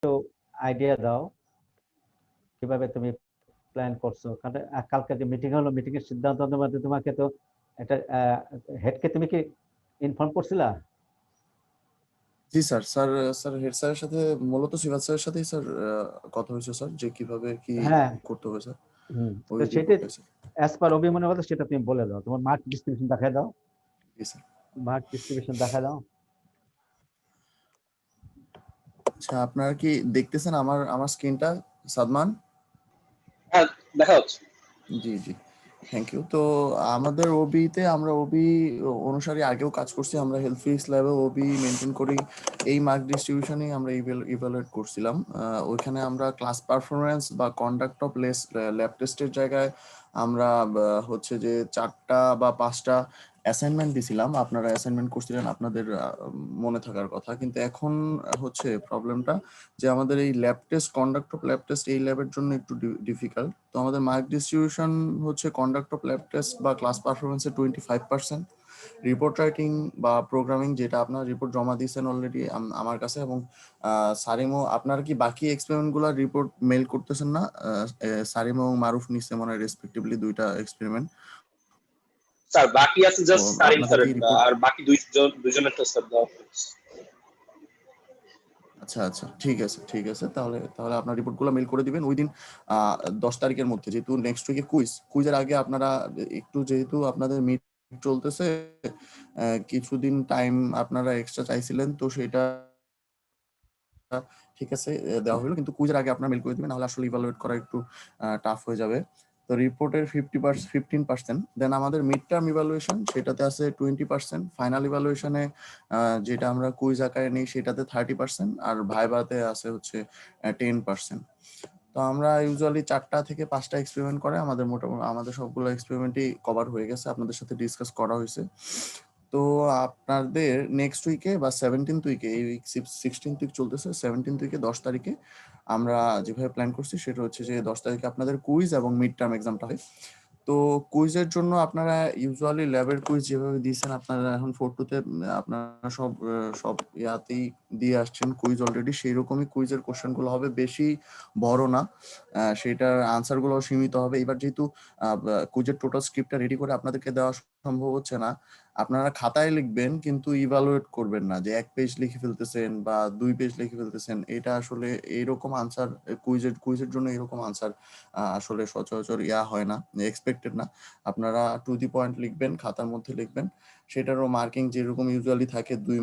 Idea দাও কিভাবে তুমি প্ল্যান করছো, কারণ কালকে যে মিটিং হলো, মিটিং এর সিদ্ধান্ত মধ্যে তোমাকে তো একটা হেডকে তুমি কি ইনফর্ম করছিলা? জি স্যার, স্যার হেড স্যারের সাথে মূলত সিভাল স্যারের সাথেই স্যার কথা হয়েছে স্যার, যে কিভাবে কি হ্যাঁ, করতে হবে স্যার তো ওই সেটাই রিপোর্টটা স্যার। অ্যাজ পার অভিমন্যু কথা সেটা তুমি বলে দাও, তোমার মার্ক ডিস্ট্রিবিউশন দেখা দাও, জি স্যার। মার্ক ডিস্ট্রিবিউশন দেখা দাও। আচ্ছা, আপনারা কি দেখতেছেন আমার আমার স্ক্রিনটা সাদমান? হ্যাঁ, দেখা হচ্ছে। জি জি, থ্যাংক ইউ। তো আমাদের ওবিতে আমরা ওবি অনুসারে আগেও কাজ করছি, আমরা হেলথ ফিজিক্স ল্যাবে ওবি মেনটেন করি। এই মার্ক ডিস্ট্রিবিউশনই আমরা ইভালুয়েট করছিলাম। ওইখানে আমরা ক্লাস পারফরমেন্স বা কন্ডাক্ট অফ ল্যাব টেস্টের জায়গায় আমরা হচ্ছে যে 4টা বা 5টা অ্যাসাইনমেন্ট দিছিলাম। আপনারা অ্যাসাইনমেন্ট করছিলেন আপনাদের মনে থাকার কথা, কিন্তু এখন হচ্ছে প্রবলেমটা যে আমাদের এই lab test, conduct of lab test এই ল্যাবের জন্য একটু ডিফিকাল্ট। তো আমাদের মার্ক ডিস্ট্রিবিউশন হচ্ছে কন্ডাক্ট অফ ল্যাব টেস্ট বা ক্লাস পারফরমেন্সের 25%, রিপোর্ট রাইটিং বা প্রোগ্রামিং, যেটা আপনার রিপোর্ট জমা দিয়েছেন অলরেডি আমার কাছে, এবং সারিমো আপনারা কি বাকি এক্সপেরিমেন্টগুলোর রিপোর্ট মেল করতেছেন না? সারিমো এবং মারুফ নিচ্ছে মনে হয় রেসপেক্টিভলি 2টা এক্সপেরিমেন্ট। স্যার বাকি আছে তো জাস্ট সারিম আপনাদের স্যার, কি রিপোর্ট? আর বাকি দুজনের তো স্যার দেওয়া হয়েছে। আচ্ছা আচ্ছা, ঠিক আছে ঠিক আছে, তাহলে তাহলে আপনার রিপোর্টগুলো মেল করে দিবেন উইদিন 10 তারিখের মধ্যে, যেহেতু নেক্সট উইকে কুইজের আগে আপনারা একটু, যেহেতু আপনাদের মিট চলতেছে, কিছুদিন টাইম আপনারা এক্সট্রা চাইছিলেন, তো সেটা ঠিক আছে দেওয়া হলো, কিন্তু কুইজের আগে আপনারা মেল করে দিবেন, নাহলে আসলে ইভালুয়েট করা একটু টাফ হয়ে যাবে। তো রিপোর্টের 15%, দেন আমাদের মিড টার্ম ইভালুয়েশন সেটাতে আছে 20%, ফাইনাল ইভালুয়েশনে যেটা আমরা কুইজ আকারে নিই সেটাতে 30%, আর ভাইভাতে আছে হচ্ছে 10%। তো আমরা ইউজুয়ালি 4টা থেকে 5টা এক্সপেরিমেন্ট করে আমাদের মোটামুটি আমাদের সবগুলো এক্সপেরিমেন্টই কভার হয়ে গেছে, আপনাদের সাথে ডিসকাস করা হয়েছে। তো আপনাদের নেক্সট উইকে বা 17th উইকে, এই উইক 16th উইক চলতেছে, 17th উইকে 10 তারিখে আমরা যেভাবে প্ল্যান করছি সেটা হচ্ছে যে 10 তারিখে আপনাদের কুইজ এবং মিড টার্ম এক্সামটা হয়। তো কুইজের জন্য আপনারা ইউজুয়ালি ল্যাবের কুইজ যেভাবে দিয়েছেন, আপনারা এখন 4-2-তে আপনারা সব ইয়াতেই দিয়ে আসছেন কুইজ অলরেডি, সেই রকমই কুইজের কোশ্চেনগুলো হবে, বেশি বড় না, সেটার আনসারগুলো সীমিত হবে। এবার যেহেতু কুইজের টোটাল স্ক্রিপ্টটা রেডি করে আপনাদেরকে দেওয়া সম্ভব হচ্ছে না, আপনারা খাতায় লিখবেন কিন্তু ইভালুয়েট করবেন না, যে 1 পেজ লিখে ফেলতেছেন বা 2 পেজ লিখে ফেলতেছেন, এটা আসলে এইরকম আনসার কুইজের জন্য এরকম আনসার আসলে সচরাচর হয় না, এক্সপেক্টেড না। আপনারা টু দি পয়েন্ট লিখবেন, খাতার মধ্যে লিখবেন, সেটারও মার্কিং যেরকম ইউজুয়ালি থাকে 2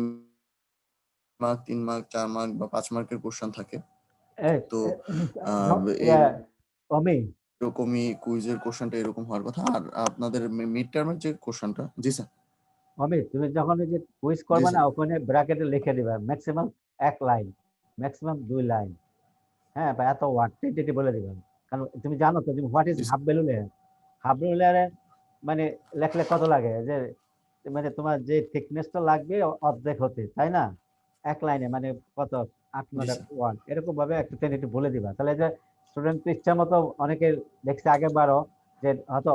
মার্ক, 3 মার্ক, 4 মার্ক বা 5 মার্কের কোশ্চেন থাকে। তো অমি, এরকমই কুইজের কোশ্চেনটা এরকম হওয়ার কথা। আর আপনাদের মিড টার্মের যে কোশ্চেনটা, জি স্যার। অমি তুমি যখন এই যে কুইজ জি করবে না, স্যার। ওখানে ব্র্যাকেটে লিখে দিবে ম্যাক্সিমাম 1 লাইন, ম্যাক্সিমাম 2 লাইন, হ্যাঁ, বা এত ওয়ার্ড টেন্টেটিভ বলে দিবেন। কারণ তুমি জানো তো তুমি what is G half sir. Value layer, half value লেয়ারে মানে লেখলে কত লাগে, যে মানে তোমার যে থিকনেসটা লাগবে অর্ধেক হতে, তাই না? 1 লাইনে মানে কত, 8-9 জি স্যার। ওয়ার্ড, এরকম ভাবে একটা টেন্টেটিভ বলে দিবা, তাহলে যে স্টুডেন্ট ইচ্ছা মতো, অনেকে দেখছে আগে বারো যে হয়তো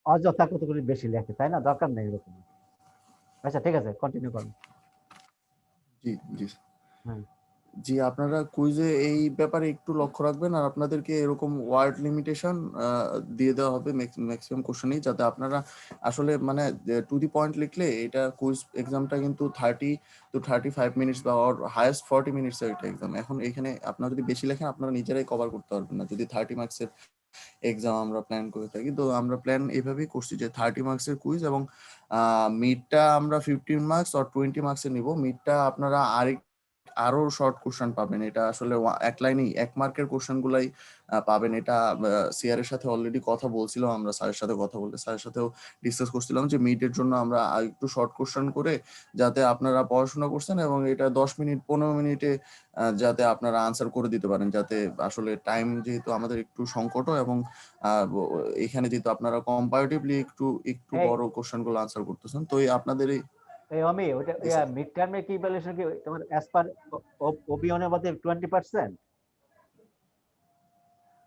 অযথা কতগুলি বেশি লেখে, তাই না? দরকার নেই এরকম। আচ্ছা ঠিক আছে, কন্টিনিউ করো। জি জি হ্যাঁ, জি, আপনারা কুইজে এই ব্যাপারে একটু লক্ষ্য রাখবেন, আর আপনাদেরকে এরকম ওয়ার্ড লিমিটেশন দিয়ে দেওয়া হবে ম্যাক্সিমাম কোশ্চেনেই, যাতে আপনারা আসলে মানে টু দি পয়েন্ট লিখলে, এটা কুইজ এক্সামটা কিন্তু 30 to 35 মিনিটস বা হাইয়েস্ট 40 মিনিটস এর একটা এক্সাম। এখন এখানে আপনারা যদি বেশি লেখেন আপনারা নিজেরাই কভার করতে পারবেন না, যদি 30 মার্কসের এক্সাম আমরা প্ল্যান করে থাকি। তো আমরা প্ল্যান এইভাবেই করছি যে 30 মার্কসের কুইজ, এবং মিডটা আমরা 15 মার্কস আর 20 মার্কসের নিব। মিডটা আপনারা আরো শর্ট কোশ্চেন পাবেন, এটা আসলে 1 লাইনেই 1 মার্কের কোশ্চেন গুলাই পাবেন। এটা সিআর এর সাথে অলরেডি কথা বলছিলাম, আমরা স্যারের সাথে কথা বলতে, স্যারের সাথেও ডিসকাস করছিলাম যে মিডের জন্য আমরা একটু শর্ট কোশ্চেন করে, যাতে আপনারা পড়াশোনা করছেন এবং এটা 10 মিনিট 15 মিনিটে যাতে আপনারা আনসার করে দিতে পারেন, যাতে আসলে টাইম যেহেতু আমাদের একটু সংকটও, এবং এখানে যেহেতু আপনারা কম্পারেটিভলি একটু একটু এই বড় কোশ্চেন গুলো আনসার করতেছেন, তো এই আপনাদের এই। এই অমি, ওটা জি স্যার। মিড টার্মে কি ভ্যালুয়েশন কি তোমার অ্যাজ পার ওপিনিয়নের মধ্যে 20%?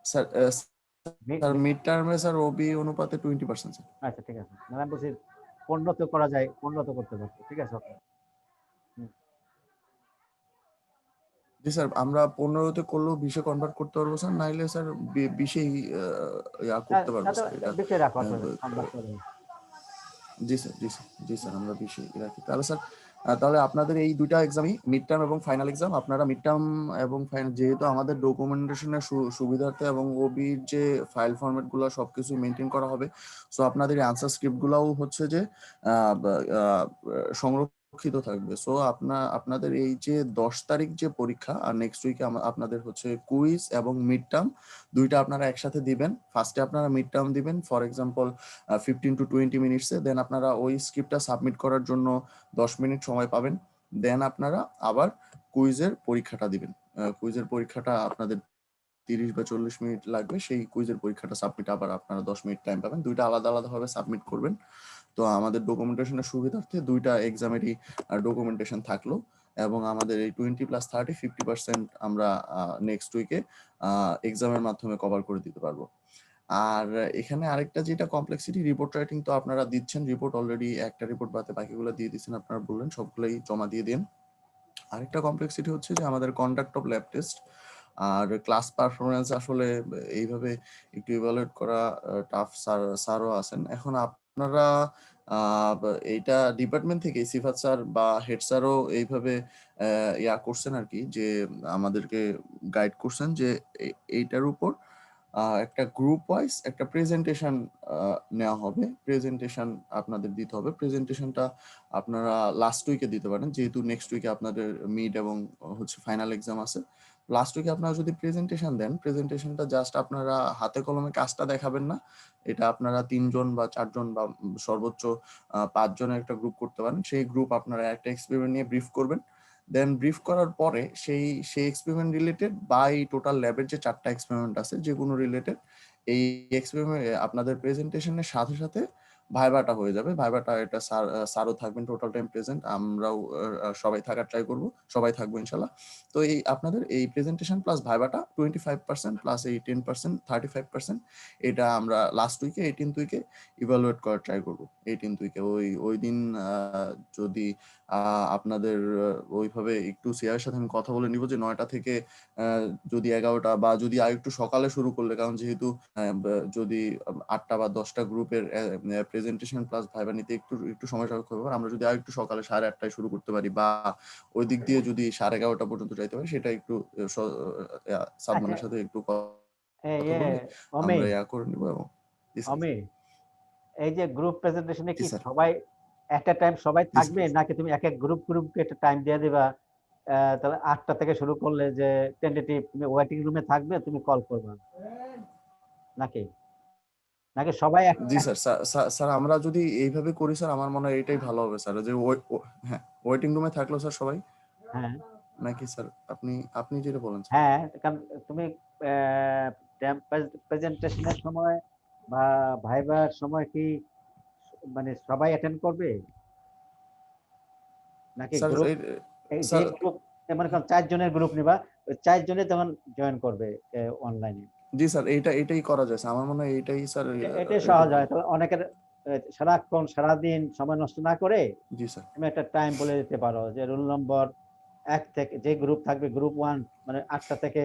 স্যার স্যার মিড টার্মে স্যার ওবি অনুপাতে 20% স্যার। আচ্ছা ঠিক আছে, মানে আমি বলছি উন্নত করা যায়, উন্নত করতে পারতো, ঠিক আছে, ওকে। জি স্যার, আমরা 15-তে করলেও 20-এ কনভার্ট করতে পারবো স্যার, নাইলে স্যার 20-এই ইয়া করতে পারবো তাহলে স্যার এটা। বেশি রাখো আসলে আহ, কনভার্ট করে। জি স্যার, জি স্যার, জি স্যার, আমরা 20-এই রাখি তাহলে স্যার। তাহলে আপনাদের এই দুইটা এক্সামই, মিড টার্ম এবং ফাইনাল এক্সাম, আপনারা মিড টার্ম এবং ফাইনাল, যেহেতু আমাদের ডকুমেন্টেশনের সুবিধার্থে এবং ওবির যে ফাইল ফরম্যাট গুলো সবকিছু মেনটেন করা হবে, সো আপনাদের অ্যান্সার স্ক্রিপ্ট গুলাও হচ্ছে যে সংরক্ষিত থাকবে। সো আপনাদের এই যে 10 তারিখ যে পরীক্ষা, আর নেক্সট উইকে আপনাদের হচ্ছে কুইজ এবং মিড টার্ম দুইটা আপনারা একসাথে দিবেন। ফার্স্টে আপনারা মিড টার্ম দিবেন ফর এক্সাম্পল 15 to 20 মিনিটসে, দেন আপনারা ওই স্ক্রিপ্টটা সাবমিট করার জন্য 10 মিনিট সময় পাবেন। দেন আপনারা আবার কুইজের পরীক্ষাটা দিবেন। কুইজের পরীক্ষাটা আপনাদের 30 বা 40 মিনিট লাগবে। সেই কুইজের পরীক্ষাটা সাবমিট আবার আপনারা 10 মিনিট টাইম পাবেন। দুইটা আলাদা আলাদা ভাবে সাবমিট করবেন। তো আমাদের ডকুমেন্টেশনের সুবিধার্থে দুইটা এক্সামেরই ডকুমেন্টেশন থাকলো, এবং আমাদের এই 20+30 50% আমরা নেক্সট উইকে এক্সামের মাধ্যমে কভার করে দিতে পারবো। আর এখানে আরেকটা যেটা কমপ্লেক্সিটি, রিপোর্ট রাইটিং তো আপনারা দিচ্ছেন, রিপোর্ট অলরেডি একটা রিপোর্ট বাদে বাকিগুলো দিয়ে দিচ্ছেন, আপনারা বললেন সবগুলোই জমা দিয়ে দিন। আরেকটা কমপ্লেক্সিটি হচ্ছে যে আমাদের কন্ডাক্ট অফ ল্যাব টেস্ট আর ক্লাস পারফরমেন্স আসলে এইভাবে একটু ইভালুয়েট করা টাফ। স্যারও আছেন এখন, আপনারা এইটা ডিপার্টমেন্ট থেকে সিফাত স্যার বা হেড স্যারও এইভাবে ইয়া করছেন আর কি, যে আমাদেরকে গাইড করছেন যে এইটার উপর একটা গ্রুপ ওয়াইজ একটা প্রেজেন্টেশন নেওয়া হবে। প্রেজেন্টেশন আপনাদের দিতে হবে। প্রেজেন্টেশনটা আপনারা লাস্ট উইকে দিতে পারেন, যেহেতু নেক্সট উইকে আপনাদের মিড এবং হচ্ছে ফাইনাল এক্সাম আছে। লাস্ট উইকে আপনারা যদি প্রেজেন্টেশন দেন, প্রেজেন্টেশনটা জাস্ট আপনারা হাতে কলমে কাজটা দেখাবেন না, এটা আপনারা 3 জন বা 4 জন বা সর্বোচ্চ 5 জনের একটা গ্রুপ করতে পারেন। সেই গ্রুপ আপনারা একটা এক্সপেরিমেন্ট নিয়ে ব্রিফ করবেন। দেন ব্রিফ করার পরে সেই এক্সপেরিমেন্ট রিলেটেড বা এই টোটাল ল্যাবের যে 4টা এক্সপেরিমেন্ট আছে যে কোনো রিলেটেড, এই এক্সপেরিমেন্ট আপনাদের প্রেজেন্টেশনের সাথে সাথে ভাইবাটা হয়ে যাবে। ভাইবাটা এটা স্যারও থাকবেন টোটাল টাইম প্রেজেন্ট, আমরাও সবাই থাকার ট্রাই করব, সবাই থাকবো ইনশাল্লাহ। তো এই আপনাদের এই প্রেজেন্টেশন প্লাস ভাইবাটা 25% প্লাস এই 10% 35%, এটা আমরা লাস্ট উইকে 18th উইকে ইভালুয়েট করার ট্রাই করবো। 18th উইকে ওই দিন যদি আপনাদের ওইভাবে একটু সিআর সাথে আমি কথা বলে নিব যে 9টা থেকে যদি 11টা বা যদি আর একটু সকালে শুরু করলে, কারণ যেহেতু যদি 8টা বা 10টা গ্রুপের প্রেজেন্টেশন প্লাস ভাইবা নিতে একটু একটু সময় সাপেক্ষ হবে, আমরা যদি আর একটু সকালে 8:30টায় শুরু করতে পারি বা ওই দিক দিয়ে যদি 11:30টা পর্যন্ত যাইতে পারি, সেটা একটু আচ্ছা, সাদমানের সাথে একটু কথা বলে অমি, আমরা করে নিব। এবং জি স্যার, অমি, এই যে গ্রুপ প্রেজেন্টেশনে জি কি স্যার, সবাই একটা টাইম সবাই জি স্যার, থাকবে, নাকি তুমি এক এক গ্রুপকে একটা টাইম দিয়ে দিবা? তাহলে 8টা থেকে শুরু করলে যে টেন্টেটিভ, তুমি ওয়েটিং রুমে থাকবে, তুমি কল করবা, নাকি নাকি সবাই জি স্যার। স্যার আমরা যদি এইভাবে করি স্যার, আমার মনে হয় এটাই ভালো হবে স্যার, যে হ্যাঁ, ওয়েটিং রুমে থাকলো স্যার সবাই, হ্যাঁ, নাকি স্যার আপনি আপনি যেটা বলেন স্যার। হ্যাঁ, কারণ তুমি প্রেজেন্টেশনের সময় বা ভাইবার সময় কি মানে সবাই অ্যাটেন্ড করবে, নাকি স্যার গ্রুপ, এই যে স্যার গ্রুপ, মনে করেন 4 জনের গ্রুপ নিবা, ওই 4 জনে তখন জয়েন করবে অনলাইনে? জি স্যার, এটাই করা যায় স্যার, আমার মনে হয় এটাই স্যার, এটাই এটাই সহজ ভালো। হয়, তাহলে অনেকের সারাক্ষণ সারাদিন সময় নষ্ট না করে জি স্যার, তুমি একটা টাইম বলে দিতে পারো যে রোল নম্বর 1 থেকে যে গ্রুপ থাকবে, গ্রুপ 1 মানে 8টা থেকে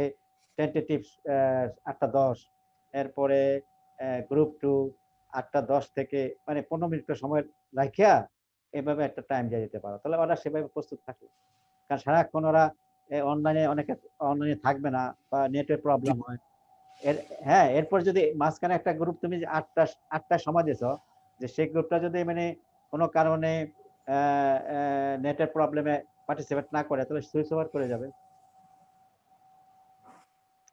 টেন্টেটিভ 8টা 10, এরপরে গ্রুপ 2 8টা 10 থেকে, মানে 15 মিনিট সময় রাখিয়া এভাবে একটা টাইম দিয়ে দিতে পারো, তাহলে ওরা সেভাবে প্রস্তুত থাকে। কারণ সারাক্ষণ ওরা অনলাইনে, অনেকে অনলাইনে থাকবে না বা নেটের জি প্রবলেম হয়। এর হ্যাঁ, এরপর যদি মাঝখানে একটা গ্রুপ তুমি যে 8টা সময় দিছো, যে সেই গ্রুপটা যদি মানে কোনো কারণে নেটের প্রবলেমে পার্টিসিপেট না করে, তাহলে সুইচ ওভার করে যাবে।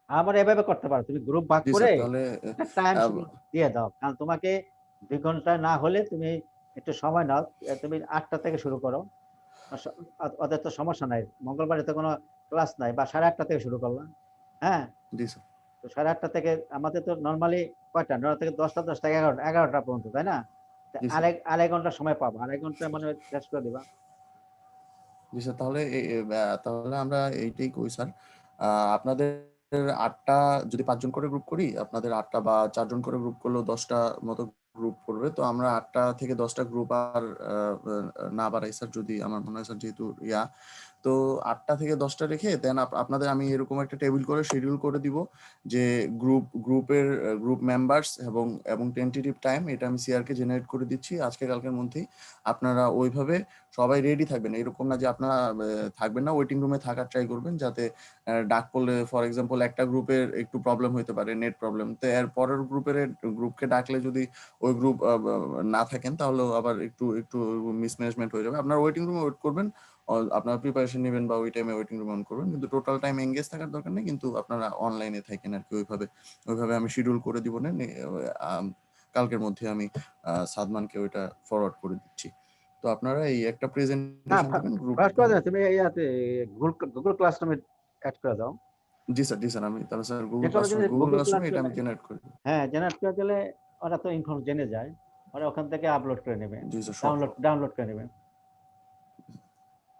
আবার এভাবে করতে পারো, তুমি গ্রুপ ভাগ জি করে স্যার, তাহলে একটা টাইম আহ, শিডিউল দিয়ে দাও, কারণ তোমাকে 2 ঘন্টা না হলে তুমি একটু সময় নাও, তুমি 8টা থেকে শুরু করো। ওদের তো সমস্যা নাই, মঙ্গলবারে তো কোনো ক্লাস নাই, বা 8:30 থেকে শুরু করলাম। হ্যাঁ, জি স্যার, তো 8:30 থেকে আমাদের তো নর্মালি কয়টা, 9টা থেকে 10টা, 10টা 11টা পর্যন্ত, তাই না? তো জি স্যার, আরেক আড়াই ঘন্টা সময় পাবো, আড়াই ঘন্টা মানে শেষ করে দিবা। জি স্যার, তাহলে তাহলে আমরা এইটাই করি স্যার। আপনাদের 8টা, যদি 5 জন করে গ্রুপ করি, আপনাদের 8টা বা 4 জন করে গ্রুপ করলেও 10টা মতো গ্রুপ করবে। তো আমরা 8টা থেকে 10টা গ্রুপ আর না বাড়াই স্যার, যদি আমার মনে হয় স্যার, যেহেতু তো 8টা থেকে 10টা রেখে দেন আপনাদের আমি এরকম একটা টেবিল করে শিডিউল করে দিব যে গ্রুপ মেম্বার্স এবং টেন্টেটিভ টাইম, এটা আমি সিআর কে জেনারেট করে দিচ্ছি আজকে কালকের মধ্যেই। আপনারা ওইভাবে সবাই রেডি থাকবেন, এরকম না যে আপনারা থাকবেন না, ওয়েটিং রুমে থাকার ট্রাই করবেন, যাতে ডাক পড়লে ফর এক্সাম্পল একটা গ্রুপের একটু প্রবলেম হতে পারে, নেট প্রবলেম, তো এর পরের গ্রুপকে ডাকলে যদি ওই গ্রুপ না থাকেন তাহলে আবার একটু একটু মিসম্যানেজমেন্ট হয়ে যাবে। আপনারা ওয়েটিং রুমে ওয়েট করবেন, আপনারা প্রিপারেশন নেবেন বা ওই টাইমে ওয়েটিং রুম অন করবেন, কিন্তু টোটাল টাইম এঙ্গেজ থাকার দরকার নেই, কিন্তু আপনারা অনলাইনে থাকেন আর কি। ওইভাবে আমি শিডিউল করে দিব না, কালকের মধ্যে আমি সাদমানকে ওইটা ফরওয়ার্ড করে দিচ্ছি। তো আপনারা এই একটা না, প্রেজেন্টেশন দিবেন গ্রুপ। ফার্স্ট কথা তুমি ইয়াতে গুগল ক্লাসরুমে অ্যাড করে দাও। জি স্যার আমি তাহলে স্যার যে কোনো জিনিস গুগল গুগল ক্লাসরুমে এটা আমি ক্লাসরুমে, জেনারেট করি। হ্যাঁ জেনারেট করে দিলে ওরা তো ইনফর্ম জেনে যায়, ওরা ওখান থেকে আপলোড করে নেবে, জি স্যার ডাউনলোড করে নেবে,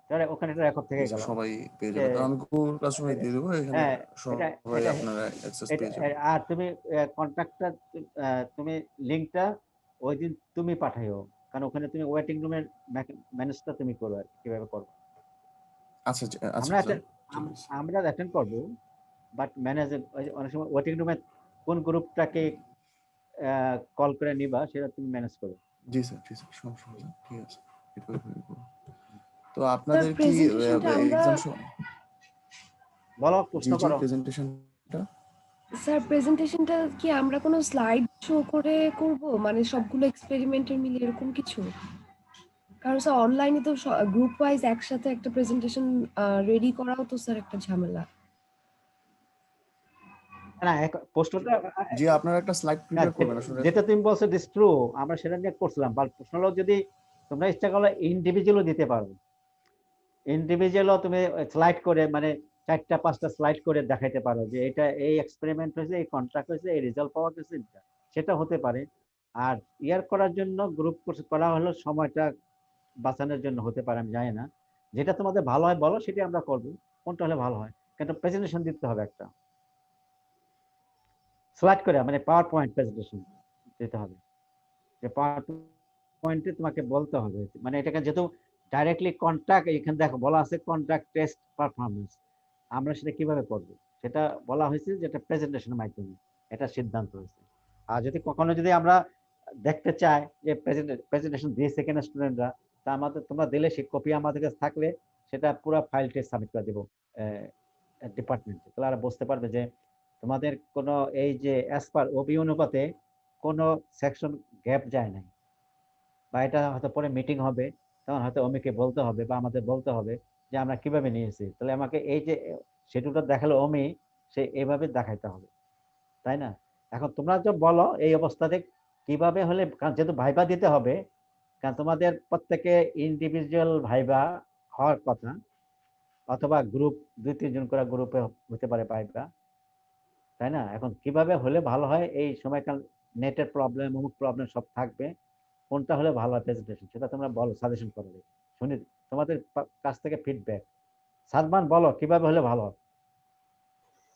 তাহলে ওখানে একটা রেকর্ড থেকে গেল সবাই পেয়ে যে যাবে। তো আমি গুগল ক্লাসরুমে দিয়ে দেবো, এখানে হ্যাঁ এটা সবাই এটা আপনারা অ্যাক্সেস এটা পেয়ে যাবেন। আর তুমি কন্ট্রাক্টটা তুমি লিংকটা ওই দিন তুমি পাঠাইও, কারণ ওখানে তুমি ওয়েটিং রুমের ম্যানেজটা তুমি করো আর কি, কিভাবে করবো। আচ্ছা আচ্ছা আমরা স্যার, ঠিক আছে। আমরা অ্যাটেন্ড করবো, বাট ম্যানেজার অনেক সময় ওয়েটিং রুমে কোন গ্রুপটাকে কল করে নিবা সেটা তুমি ম্যানেজ করো। জি স্যার সমস্যা নেই, ঠিক আছে, এভাবে করবো। তো স্যার আপনাদের কি প্রেজেন্টেশনটা আমরা এক্সাম বলো, প্রশ্ন জি করো। প্রেজেন্টেশনটা স্যার প্রেজেন্টেশনটা কি আমরা কোনো স্লাইড শো করে করব, মানে সবগুলো এক্সপেরিমেন্টের মিলে এরকম কিছু? কারণ স্যার অনলাইনে তো গ্রুপ ওয়াইজ একসাথে একটা প্রেজেন্টেশন রেডি করাও তো স্যার একটা ঝামেলা। না প্রশ্নটা জি আপনারা একটা স্লাইড না, প্রিপেয়ার করবেন আসলে। যেটা তুমি বলছো দিস ট্রু, আমরা সেটা নিয়ে করছিলাম, বাট প্রশ্ন হলো যদি তোমরা ইচ্ছা করলে ইন্ডিভিজুয়ালও দিতে পারো, ইন্ডিভিজুয়ালও তুমি স্লাইড করে মানে 4টা 5টা স্লাইড করে দেখাইতে পারো যে এটা এই এক্সপেরিমেন্ট হয়েছে, এই কন্ট্রাক্ট হয়েছে, এই রেজাল্ট পাওয়া গেছে, সেটা হতে পারে। আর ইয়ার করার জন্য গ্রুপ করা হলো সময়টা বাঁচানোর জন্য হতে পারে, আমি জানি না, যেটা তোমাদের ভালো হয় বলো, সেটা আমরা করবো, কোনটা হলে ভালো হয়। কিন্তু প্রেজেন্টেশন দিতে হবে একটা স্লাইড করে, মানে পাওয়ার পয়েন্ট প্রেজেন্টেশন দিতে হবে, যে পাওয়ার পয়েন্টে তোমাকে বলতে হবে, মানে এটাকে যেহেতু ডাইরেক্টলি কন্ট্রাক্ট, এখানে দেখো বলা আছে কন্ট্রাক্ট টেস্ট পারফরমেন্স, আমরা সেটা কিভাবে করব সেটা বলা হয়েছে, যেটা প্রেজেন্টেশনের মাধ্যমে এটা সিদ্ধান্ত হয়েছে। আর যদি কখনো যদি আমরা দেখতে চাই যে প্রেজেন্টেশন দিয়েছে কিনা স্টুডেন্টরা, তা আমাদের তোমরা দিলে সেই কপি আমাদের কাছে থাকলে সেটা পুরো ফাইলটি সাবমিট করে দেবো ডিপার্টমেন্টে, তাহলে আর বুঝতে পারবে যে তোমাদের কোনো এই যে অ্যাজ পার ওবি অনুপাতে কোনো সেকশন গ্যাপ যায় নাই, বা এটা হয়তো পরে মিটিং হবে, তখন হয়তো অমিকে বলতে হবে বা আমাদের বলতে হবে যে আমরা কিভাবে নিয়েছি, তাহলে আমাকে এই যে শিডিউলটা দেখালো অমি, সে এইভাবে দেখাইতে হবে, তাই না? এখন তোমরা যে বলো এই অবস্থাতে কিভাবে হলে, কারণ যেহেতু ভাইবা দিতে হবে, কারণ তোমাদের প্রত্যেকে ইন্ডিভিজুয়াল ভাইবা হওয়ার কথা, অথবা গ্রুপ 2-3 জন করে গ্রুপে হতে পারে ভাইবা, তাই না? এখন কিভাবে হলে ভালো হয়, এই সময়কাল নেটের প্রবলেম অমুক প্রবলেম সব থাকবে, কোনটা হলে ভালো হয় প্রেজেন্টেশন, সেটা তোমরা বলো, সাজেশন করো, শুনি তোমাদের কাছ থেকে ফিডব্যাক। সাদমান বলো কিভাবে হলে ভালো হয়।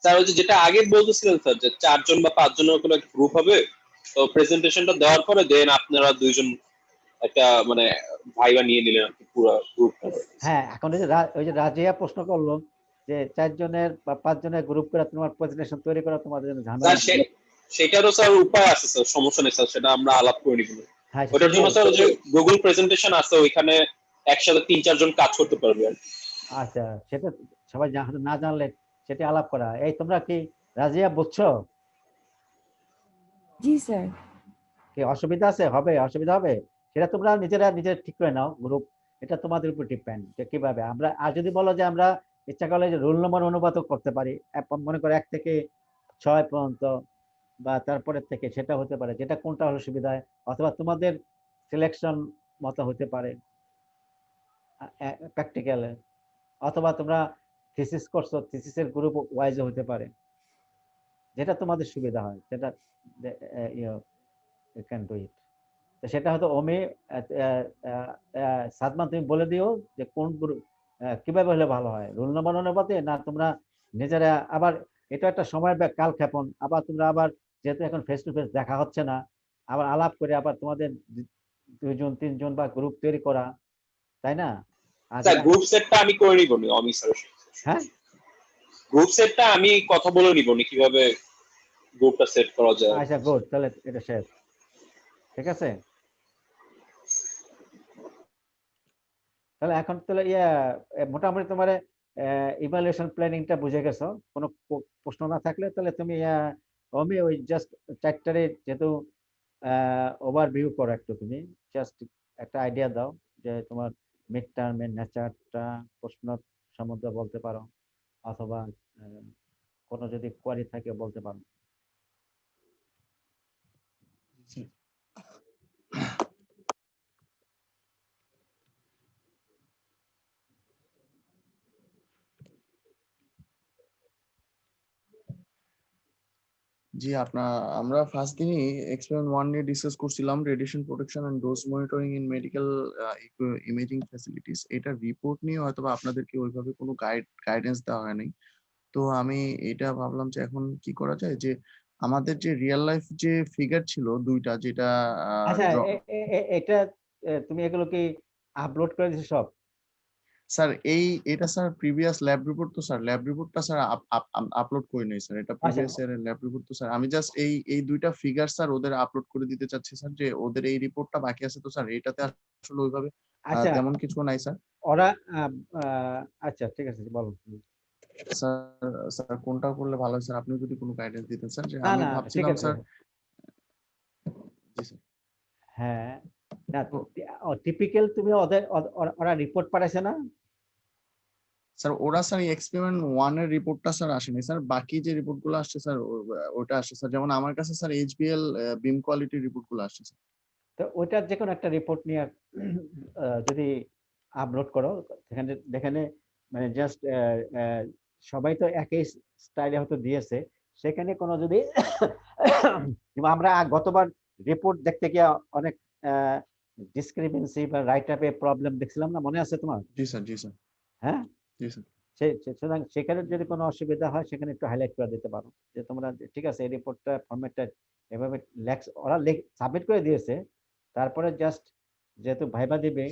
স্যার ওই যে যেটা আগে বলতেছিলেন স্যার, যে 4 জন বা 5 জনের কোনো একটা গ্রুপ হবে, তো প্রেজেন্টেশনটা দেওয়ার পরে দেন আপনারা 2 জন একটা মানে ভাইবা নিয়ে নিলেন আর কি পুরো গ্রুপটা। হ্যাঁ, এখন ওই যে রাজিয়া প্রশ্ন করলো যে 4 জনের বা 5 জনের গ্রুপ করে তোমার প্রেজেন্টেশন তৈরি করা তোমাদের জন্য ঝামেলা স্যার নেই। সেটারও স্যার উপায় আছে স্যার, সমস্যা নেই স্যার, সেটা আমরা আলাপ করে নিব। হ্যাঁ ওটার জন্য স্যার যে গুগল প্রেজেন্টেশন আছে, ওইখানে একসাথে 3-4 জন কাজ করতে পারবে আর কি। আচ্ছা, সেটা সবাই না জানলে সেটা আলাপ করা। এই তোমরা কি রাজিয়া বুঝছো? জি স্যার। কি অসুবিধা আছে? অসুবিধা হবে, সেটা তোমরা নিজেরা ঠিক করে নাও গ্রুপ, এটা তোমাদের উপর ডিপেন্ড যে কিভাবে আমরা। আর যদি বলো যে আমরা ইচ্ছা করলে যে রোল নম্বর অনুপাতও করতে পারি, মনে করো 1 থেকে 6 পর্যন্ত বা তারপরের থেকে, সেটা হতে পারে, যেটা কোনটা হলে সুবিধা হয়, অথবা তোমাদের সিলেকশন মতো হতে পারে প্র্যাকটিক্যালে, অথবা তোমরা থিসিস করছো, থিসিসের গ্রুপ ওয়াইজও হতে পারে, যেটা তোমাদের সুবিধা হয়, সেটা ইউ ক্যান ডু ইট। তো সেটা হয়তো ওমি সাদমান তুমি বলে দিও যে কোন গ্রুপ কিভাবে হলে ভালো হয়, রোল নম্বর অনুপাতে না তোমরা নিজেরা। আবার এটা একটা সময়ের কালক্ষেপণ, আবার তোমরা আবার যেহেতু এখন ফেস টু ফেস দেখা হচ্ছে না, আবার আলাপ করে আবার তোমাদের 2 জন 3 জন বা গ্রুপ তৈরি করা, তাই না? আর স্যার যেটা- গ্রুপ সেটটা আমি করে নিব নি অমি স্যার। হ্যাঁ গ্রুপ সেটটা আমি কথা বলে নিব নি কিভাবে গ্রুপটা সেট করা যায়। আচ্ছা গুড, তাহলে এটা শেষ, ঠিক আছে। তাহলে এখন তাহলে মোটামুটি তোমার ইভালুয়েশন প্ল্যানিংটা বুঝে গেছো। কোনো প্রশ্ন না থাকলে তাহলে তুমি আমি ওই জাস্ট চারটারে যেহেতু ওভারভিউ করো একটু, তুমি জাস্ট একটা আইডিয়া দাও যে তোমার মিড টার্মের নেচারটা প্রশ্ন সম্বন্ধে বলতে পারো, অথবা কোনো যদি কোয়ারি থাকে বলতে পারো। জি আমরা ফার্স্ট দিনই এক্সপেরিমেন্ট 1 নিয়ে ডিসকাস করছিলাম, radiation protection and dose monitoring in medical imaging facilities. এটা রিপোর্ট নিয়ে হয়তো বা আপনাদেরকে ওইভাবে কোনো গাইডেন্স দেওয়া হয়নি। তো আমি এটা ভাবলাম যে এখন কি করা যায়, যে আমাদের যে রিয়েল লাইফ যে ফিগার ছিল দুইটা, যেটা আচ্ছা এটা তুমি এগুলো কি আপলোড করে দিছো সব? স্যার এটা স্যার প্রিভিয়াস ল্যাব রিপোর্ট, তো স্যার ল্যাব রিপোর্টটা স্যার আপলোড করে নেই স্যার, এটা আচ্ছা প্রিভিয়াস ইয়ারের ল্যাব রিপোর্ট। তো স্যার আমি জাস্ট এই দুইটা ফিগার স্যার ওদের আপলোড করে দিতে চাচ্ছি স্যার, যে ওদের এই রিপোর্টটা বাকি আছে। তো স্যার এটাতে আসলে ওইভাবে আচ্ছা তেমন কিছু নাই স্যার। ওরা আচ্ছা ঠিক আছে বলো। স্যার স্যার কোনটা করলে ভালো হয় স্যার, আপনি যদি কোনো গাইডেন্স দিতেন স্যার, যে না আমি না ঠিক ভাবছিলাম আছে। স্যার। জি স্যার। হ্যাঁ না তো টিপিক্যাল তুমি ওদের ওরা রিপোর্ট পাঠাইছে না? স্যার ওরা স্যার এক্সপেরিমেন্ট 1 এর রিপোর্টটা স্যার আসেনি স্যার, বাকি যে রিপোর্ট গুলো আসছে স্যার ওটা আসছে স্যার। যেমন আমার কাছে স্যার এইচবিএল বিম কোয়ালিটির রিপোর্ট গুলো আসছে স্যার। তো ওইটার যে কোনো একটা রিপোর্ট নিয়ে যদি আপলোড করো, সেখানে যেখানে মানে জাস্ট সবাই তো একই স্টাইলে হয়তো দিয়েছে, সেখানে কোনো যদি কিংবা আমরা গতবার রিপোর্ট দেখতে গিয়ে অনেক ডিসক্রিপেন্সি বা রাইট আপে প্রবলেম দেখছিলাম না, মনে আছে তোমার? জি স্যার, জি স্যার, হ্যাঁ জি স্যার। সুতরাং সেখানে যদি কোনো অসুবিধা হয় সেখানে একটু হাইলাইট করে দিতে পারো যে তোমরা ঠিক আছে এই রিপোর্টটা ফরম্যাটটা এভাবে ওরা সাবমিট করে দিয়েছে, তারপরে জাস্ট যেহেতু ভাইবা দিবে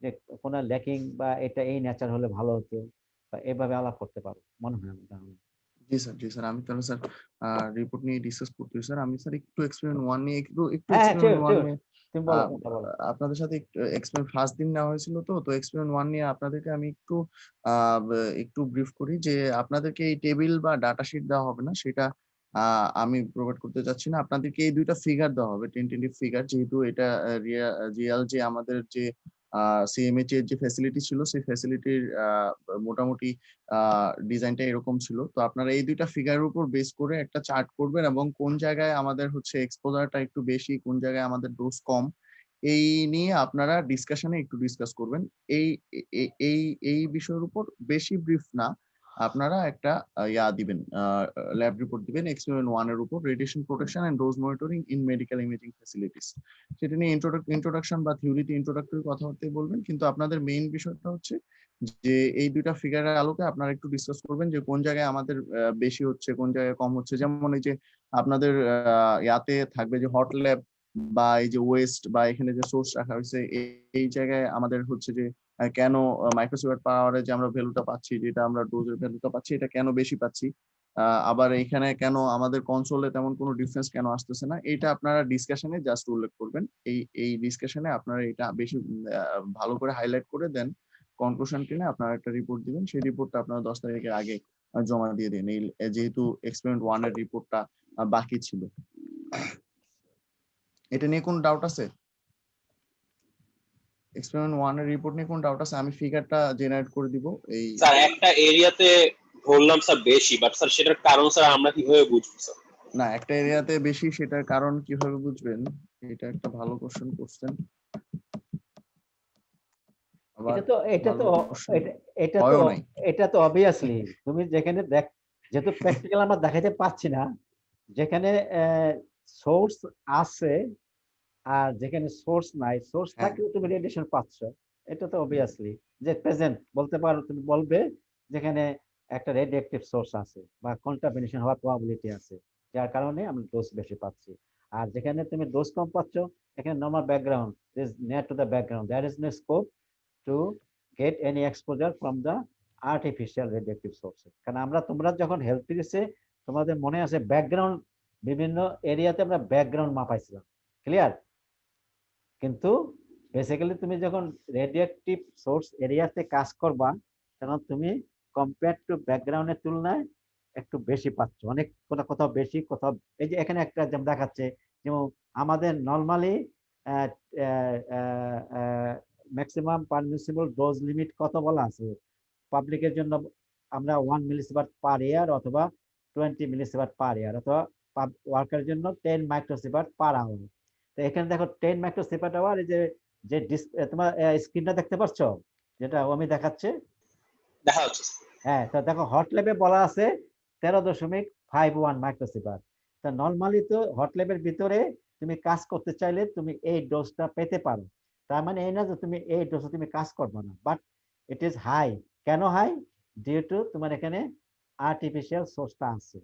যে কোনো ল্যাকিং বা এটা এই নেচার হলে ভালো হতো, বা এভাবে আলাপ করতে পারো মনে হয় আমার ধারণা। জি স্যার, জি স্যার, আমি তাহলে স্যার রিপোর্ট নিয়ে ডিসকাস করতেছি স্যার। আমি স্যার একটু এক্সপেরিমেন্ট 1 নিয়ে একটু হ্যাঁ হ্যাঁ এক্সপেরিমেন্ট শিওর 1 শিওর, নিয়ে তুমি বলো আহ, কোনটা বলো। আপনাদের সাথে এক্সপেরিমেন্ট ফার্স্ট দিন নেওয়া হয়েছিল। তো এক্সপেরিমেন্ট 1 নিয়ে আপনাদেরকে আমি একটু ব্রিফ করি, যে আপনাদেরকে এই টেবিল বা ডাটা শিট দেওয়া হবে না, সেটা আমি প্রোভাইড করতে চাচ্ছি না। আপনাদেরকে এই দুইটা ফিগার দেওয়া হবে, টেন্টেটিভ ফিগার, যেহেতু এটা রিয়াল যে আমাদের যে সিএমএইচ এর যে ফ্যাসিলিটি ছিল, সেই ফ্যাসিলিটির মোটামুটি ডিজাইনটা এরকম ছিল। তো আপনারা এই দুইটা ফিগারের উপর বেস করে একটা চার্ট করবেন, এবং কোন জায়গায় আমাদের হচ্ছে এক্সপোজারটা একটু বেশি, কোন জায়গায় আমাদের ডোজ কম, এই নিয়ে আপনারা ডিসকাশনে একটু ডিসকাস করবেন। এই এই এই বিষয়ের উপর বেশি ব্রিফ না, আপনারা একটা দিবেন, ল্যাব রিপোর্ট দিবেন এক্সপেরিমেন্ট 1 এর উপর, radiation protection and dose monitoring in medical imaging facilities. সেটা নিয়ে ইন্ট্রোডাকশন বা থিওরিতে ইন্ট্রোডাক্টরি কথাবার্তা বলবেন, কিন্তু আপনাদের মেইন বিষয়টা হচ্ছে যে এই দুইটা ফিগারের আলোকে আপনারা একটু ডিসকাস করবেন যে কোন জায়গায় আমাদের বেশি হচ্ছে, কোন জায়গায় কম হচ্ছে। যেমন এই যে আপনাদের ইয়াতে থাকবে যে হট ল্যাব বা এই যে ওয়েস্ট বা এখানে যে সোর্স রাখা হয়েছে, এই জায়গায় আমাদের হচ্ছে যে কেন মাইক্রোসিভার পাওয়ারে যে আমরা ভ্যালুটা পাচ্ছি, যেটা আমরা ডোজের ভ্যালুটা পাচ্ছি, এটা কেন বেশি পাচ্ছি, আবার এইখানে কেন আমাদের কনসোলে তেমন কোনো ডিফারেন্স কেন আসতেছে না, এটা আপনারা ডিসকাশনে জাস্ট উল্লেখ করবেন। এই ডিসকাশনে আপনারা এটা বেশি ভালো করে হাইলাইট করে দেন, কনক্লুশন টেনে আপনারা একটা রিপোর্ট দিবেন। সেই রিপোর্টটা আপনারা 10 তারিখের আগে জমা দিয়ে দিন, এই যেহেতু এক্সপেরিমেন্ট 1 এর রিপোর্টটা বাকি ছিল। এটা নিয়ে কোনো ডাউট আছে? এক্সপেরিমেন্ট 1 এর রিপোর্ট নিয়ে কোনো ডাউট আছে? আমি ফিগারটা জেনারেট করে দিব। এই স্যার একটা এরিয়াতে ধরলাম স্যার বেশি, বাট স্যার সেটার কারণ স্যার আমরা কিভাবে বুঝবো স্যার? না, একটা এরিয়াতে বেশি, সেটার কারণ কিভাবে বুঝবেন? এটা একটা ভালো কোশ্চেন করছেন। আবার এটা তো ভালো কোশ্চেন এটা এটা তো হয়ও নাই। এটা তো অবভিয়াসলি তুমি যেখানে যেহেতু প্র্যাকটিক্যাল আমরা দেখাতে পাচ্ছি না, যেখানে সোর্স আছে আর যেখানে সোর্স নাই, সোর্স হ্যাঁ, থাকলেও তুমি রেডিয়েশন পাচ্ছ, এটা তো অবভিয়াসলি যে প্রেজেন্ট বলতে পারো, তুমি বলবে যেখানে একটা রেডিয়েক্টিভ সোর্স আছে বা কন্টামিনেশন হওয়ার প্রবাবিলিটি আছে, যার কারণে আমরা ডোজ বেশি পাচ্ছি। আর যেখানে তুমি ডোজ কম পাচ্ছ, এখানে normal background is near to the background, there is no scope to get any exposure from the artificial radioactive sources। কারণ তোমরা যখন হেলথ সিরিজে তোমাদের মনে আছে ব্যাকগ্রাউন্ড বিভিন্ন এরিয়াতে আমরা ব্যাকগ্রাউন্ড মাপাইছিলাম, ক্লিয়ার? কিন্তু বেসিক্যালি তুমি যখন রেডিয়েটিভ সোর্স এরিয়াতে কাজ করবা তখন তুমি কম্পেয়ার টু ব্যাকগ্রাউন্ডের তুলনায় একটু বেশি পাচ্ছ, অনেক কোথাও বেশি, কোথাও এই যে এখানে একটা যেমন দেখাচ্ছে, যেমন আমাদের normally maximum permissible dose limit কত বলা আছে পাবলিকের জন্য, আমরা 1 মিলিসিভার পার ইয়ার অথবা 20 মিলিসিভার পার ইয়ার, অথবা ওয়ার্কারের জন্য 10 মাইক্রোসিভার পার আওয়ার। তো এখানে দেখো 10 মাইক্রোসিভার আওয়ার, এই যে যে তোমার স্ক্রিনটা দেখতে পাচ্ছ যেটা আমি দেখাচ্ছে, দেখা যাচ্ছে। হ্যাঁ, তো দেখো হট ল্যাবে বলা আছে 13.51 মাইক্রোসিভার। তা নরমালি তো হট ল্যাবের ভিতরে তুমি কাজ করতে চাইলে তুমি এই ডোজটা পেতে পারো, তার মানে এই না যে তুমি এই ডোজে তুমি কাজ করবে না, বাট ইট ইজ হাই। কেন হাই? ডিউ টু তোমার এখানে আর্টিফিশিয়াল সোর্সটা আছে।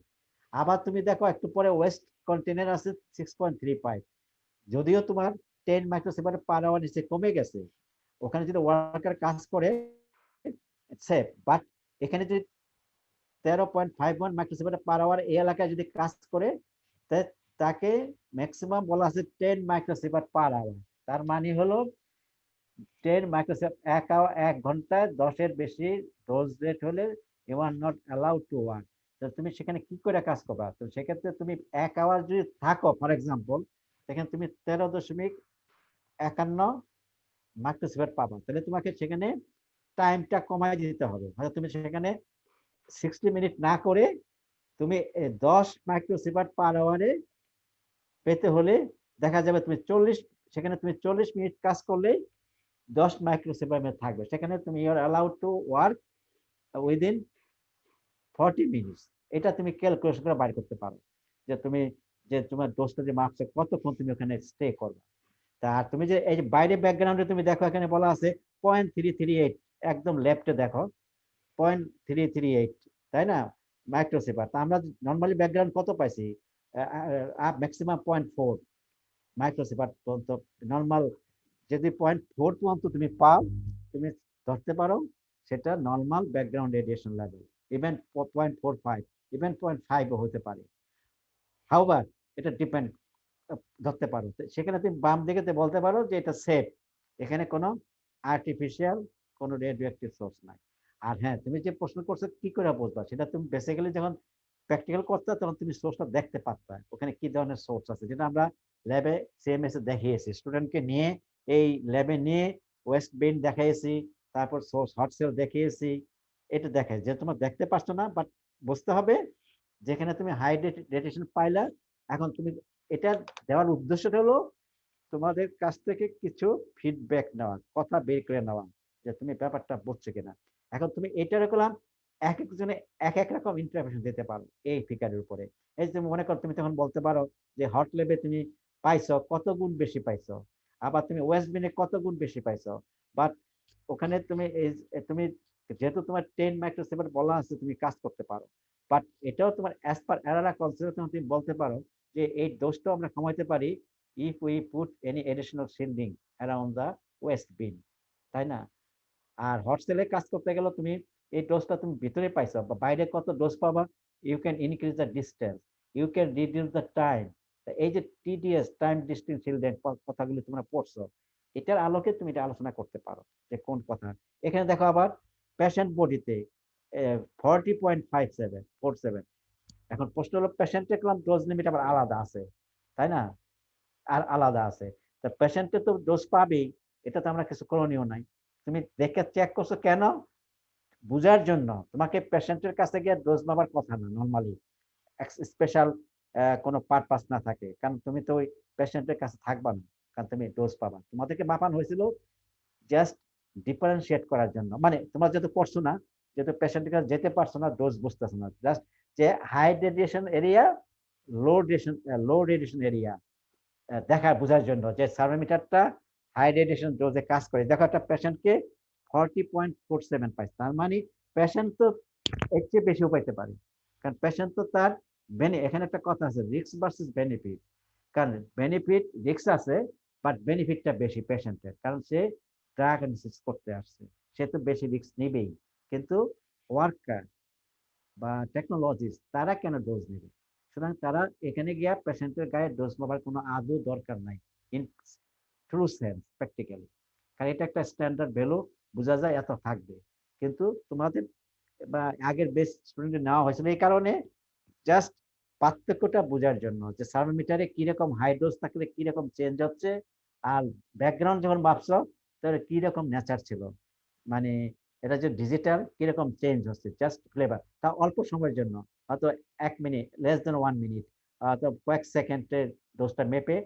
আবার তুমি দেখো একটু পরে ওয়েস্ট কন্টেনার আছে 6.35, যদিও তোমার 10 মাইক্রোসিভার পার আওয়ার নিচে কমে গেছে, ওখানে যদি ওয়ার্কার কাজ করে সেফ, বাট এখানে যদি 13.51 মাইক্রোসিভার পার আওয়ার এই এলাকায় যদি কাজ করে তাকে ম্যাক্সিমাম বলা আছে 10 মাইক্রোসিভার পার আওয়ার। তার মানে হলো 10 মাইক্রোসিভার এক ঘন্টায় 10-এর বেশি ডোজ রেট হলে you are not allowed to work. তুমি সেখানে কি করে কাজ করবা? তো সেক্ষেত্রে তুমি 1 আওয়ার যদি থাকো ফর এক্সাম্পল, সেখানে তুমি 13.51 মাইক্রোসিভার পাবা, তাহলে তোমাকে সেখানে টাইমটা কমাই দিতে হবে। হয়তো তুমি সেখানে 60 মিনিট না করে তুমি 10 মাইক্রোসিভার পার আওয়ারে পেতে হলে দেখা যাবে তুমি 40 মিনিট কাজ করলে 10 মাইক্রোসিভার থাকবে, সেখানে তুমি you are allowed to work within 40 minutes. এটা তুমি ক্যালকুলেশন করে বাইর করতে পারো যে তুমি যে তোমার ডোজটা যে মাপছে কতক্ষণ তুমি ওখানে স্টে করবে। তা তুমি যে এই যে বাইরে ব্যাকগ্রাউন্ডে তুমি দেখো এখানে বলা আছে 0.338, একদম লেফটে দেখো 0.338, তাই না, মাইক্রোসিভার। তা আমরা নর্মালি ব্যাকগ্রাউন্ড কত পাইছি? ম্যাক্সিমাম 0.4 মাইক্রোসিভার পর্যন্ত নর্মাল। যদি 0.4 পর্যন্ত তুমি পাও, তুমি ধরতে পারো সেটা normal background radiation level. Even 0.45, even 0.5 হতে পারে। হাউবার এটা ডিপেন্ড ধরতে পারো, সেখানে তুমি বাম দিকে বলতে পারো যে এটা সেফ, এখানে কোনো আর্টিফিশিয়াল কোনো রেডিওঅ্যাক্টিভ সোর্স নাই। আর হ্যাঁ, তুমি যে প্রশ্ন করছো কি করে বুঝবা, সেটা তুমি বেসিক্যালি যখন প্র্যাকটিক্যাল করতে তখন তুমি সোর্সটা দেখতে পারতা ওখানে কি ধরনের সোর্স আছে, যেটা আমরা ল্যাবে সিএমএস এ দেখিয়েছি, স্টুডেন্টকে নিয়ে এই ল্যাবে নিয়ে ওয়েস্ট বেন দেখাইছি, তারপর সোর্স হট সেল দেখিয়েছি। এটা দেখায় যে তোমার দেখতে পাচ্ছ না, বাট বুঝতে হবে যেখানে তুমি হাই রেডিয়েশন পাইলা। এখন তুমি এটা দেওয়ার উদ্দেশ্যটা হলো তোমাদের কাছ থেকে কিছু ফিডব্যাক নেওয়া, কথা বের করে নেওয়া যে তুমি ব্যাপারটা বুঝছো কিনা। এখন তুমি এটার করলাম এক একজনে এক এক রকম ইন্টারপ্রিটেশন দিতে পারো এই ফিগারের উপরে। এই যে মনে করো তুমি তখন বলতে পারো যে হট ল্যাবে তুমি পাইছো কত গুণ বেশি পাইছো, আবার তুমি ওয়েস্ট বিনে কত গুণ বেশি পাইছো, বাট ওখানে তুমি তুমি যেহেতু তোমার 10 মাইক্রোসিভার বলা আছে তুমি কাজ করতে পারো, বাট এটাও তোমার অ্যাজ পার এরারা কনসেপ্ট তুমি বলতে পারো যে এই দোষটাও আমরা কমাইতে পারি if we put any additional shielding around the waste bin, তাই না? আর হট সেলে কাজ করতে গেলে তুমি এই ডোজটা তুমি ভিতরে পাইছো বা বাইরে কত ডোজ পাবা, you can increase the distance, you can reduce the time. এই যে টিডিএস টাইম ডিস্টেন্স শিল্ডেন কথাগুলো তোমরা পড়ছো, এটার আলোকে তুমি এটা আলোচনা করতে পারো যে কোন কথা। এখানে দেখো আবার পেশেন্ট বডিতে 40.5747। এখন প্রশ্ন হলো পেশেন্টের ডোজ লিমিট আবার আলাদা আছে, তাই না? আর আলাদা আছে, তা পেশেন্টে তো ডোজ পাবেই, এটা তো আমরা কিছু করণীয় নাই। তুমি দেখে চেক করছো কেন? বুঝার জন্য। তোমাকে পেশেন্টের কাছে গিয়ে ডোজ নেওয়ার কথা না নর্মালি, স্পেশাল কোনো পারপাস না থাকে, কারণ তুমি তো ওই পেশেন্টের কাছে থাকবা না, কারণ তুমি ডোজ পাবা। তোমাদেরকে মাপানো হয়েছিল জাস্ট ডিফারেন্সিয়েট করার জন্য, মানে তোমরা যেহেতু করছো না, যেহেতু পেশেন্টের কাছে যেতে পারছো না, ডোজ বুঝতেছো না, জাস্ট যে হাই রেডিয়েশন এরিয়া, লো রেডিয়েশন এরিয়া দেখা বোঝার জন্য যে থার্মোমিটারটা হাই রেডিয়েশন ডোজে কাজ করে। দেখো একটা পেশেন্টকে 40.47 পাইছে, তার মানে পেশেন্ট তো এর চেয়ে বেশিও পাইতে পারে, কারণ পেশেন্ট তো তার এখানে একটা কথা আছে রিস্ক ভার্সেস বেনিফিট, কারণ বেনিফিট রিস্ক আছে বাট বেনিফিটটা বেশি পেশেন্টের, কারণ সে ড্রাগ অ্যানালিসিস করতে আসছে, সে তো বেশি রিস্ক নেবেই, কিন্তু ওয়ার্কার বা টেকনোলজিস্ট তারা কেন ডোজ নেবে? সুতরাং তারা এখানে গিয়া পেশেন্টের গায়ে ডোজ নেবার কোনো আদৌ দরকার নাই ইন ট্রু সেন্স প্র্যাকটিক্যালি। কারণ এটা একটা স্ট্যান্ডার্ড ভ্যালু, বোঝা যায় এত থাকবে। কিন্তু তোমাদের বা আগের বেস্ট স্টুডেন্ট নেওয়া হয়েছিল এই কারণে, জাস্ট পার্থক্যটা বোঝার জন্য যে থার্মোমিটারে কিরকম হাই ডোজ থাকলে কিরকম চেঞ্জ হচ্ছে, আর ব্যাকগ্রাউন্ড যখন ভাবছো তাহলে কিরকম নেচার ছিল, মানে এটা যে ডিজিটাল কিরকম চেঞ্জ হচ্ছে, জাস্ট ফ্লেভার। তা অল্প সময়ের জন্য, হয়তো 1 মিনিট, লেস দেন 1 মিনিট, হয়তো কয়েক সেকেন্ডের ডোজটা মেপে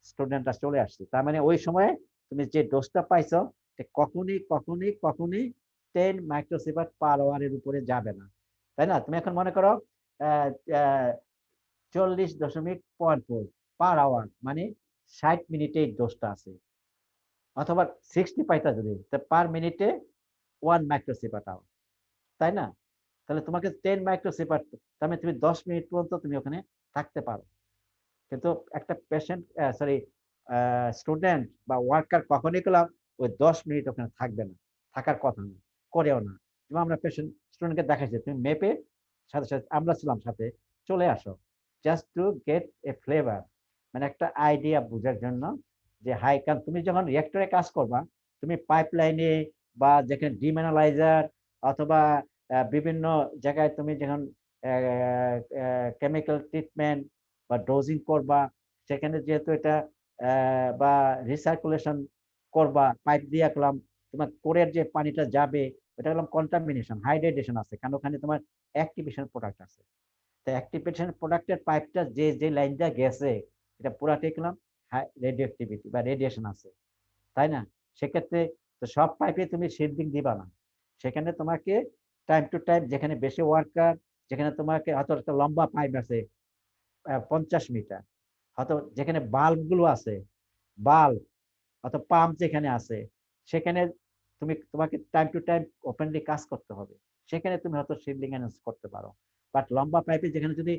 স্টুডেন্টরা চলে আসছে। তার মানে ওই সময়ে তুমি যে ডোজটা পাইছো কখনই কখনই কখনই 10 মাইক্রোসিভার্ট/আওয়ারের উপরে যাবে না, তাই না? তুমি এখন মনে করো 40.4 পার আওয়ার, মানে 60 মিনিটে এই ডোজটা আছে, অথবা 60 পাইতা যদি পার মিনিটে 1 মাইক্রোসিভার্ট/আওয়ার, তাই না? তাহলে তোমাকে 10 মাইক্রোসিভার্ট, তার মানে তুমি 10 মিনিট পর্যন্ত তুমি ওখানে থাকতে পারো। কিন্তু একটা পেশেন্ট, সরি, স্টুডেন্ট বা ওয়ার্কার কখনই গেলাম ওই 10 মিনিট ওখানে থাকবে না, থাকার কথা না, করেও না। যেমন আমরা পেশেন্ট স্টুডেন্টকে দেখাইছি, তুমি মেপে সাথে সাথে আমরা ছিলাম সাথে, চলে আসো, just to get A flavour, মানে একটা আইডিয়া বোঝার জন্য যে হাই। কারণ তুমি যখন রিয়েক্টরে কাজ করবা, তুমি পাইপলাইনে বা যেখানে ডিম্যানালাইজার অথবা বিভিন্ন জায়গায় তুমি যখন কেমিক্যাল ট্রিটমেন্ট বা ডোজিং করবা, সেখানে যেহেতু এটা বা রিসার্কুলেশন করবা, পাইপ দিয়ে করলাম, তোমার কোরের যে পানিটা যাবে ওটা হলাম কন্টামিনেশন, হাইড্রেটেশন আছে, কারণ ওখানে তোমার অ্যাক্টিভেশন প্রোডাক্ট আছে। তো অ্যাক্টিভেশন প্রোডাক্টের পাইপটা যে যে লাইনটা গেছে এটা পুরাটাই করলাম রেডিও অ্যাক্টিভিটি বা রেডিয়েশন আছে, তাই না? সেক্ষেত্রে তো সব পাইপে তুমি শিল্ডিং দিবা না, সেখানে তোমাকে টাইম টু টাইম, যেখানে বেশি ওয়ার্কার, যেখানে তোমাকে হয়তো একটা লম্বা পাইপ আছে 50 মিটার, হয়তো যেখানে বাল্ব গুলো আছে, বাল্ব অথবা পাম্প যেখানে আছে, সেখানে তোমাকে টাইম টু টাইম ওপেনলি কাজ করতে হবে, সেখানে তুমি হয়তো শিল্ডিং এনহান্স করতে পারো। বাট লম্বা পাইপে যেখানে যদি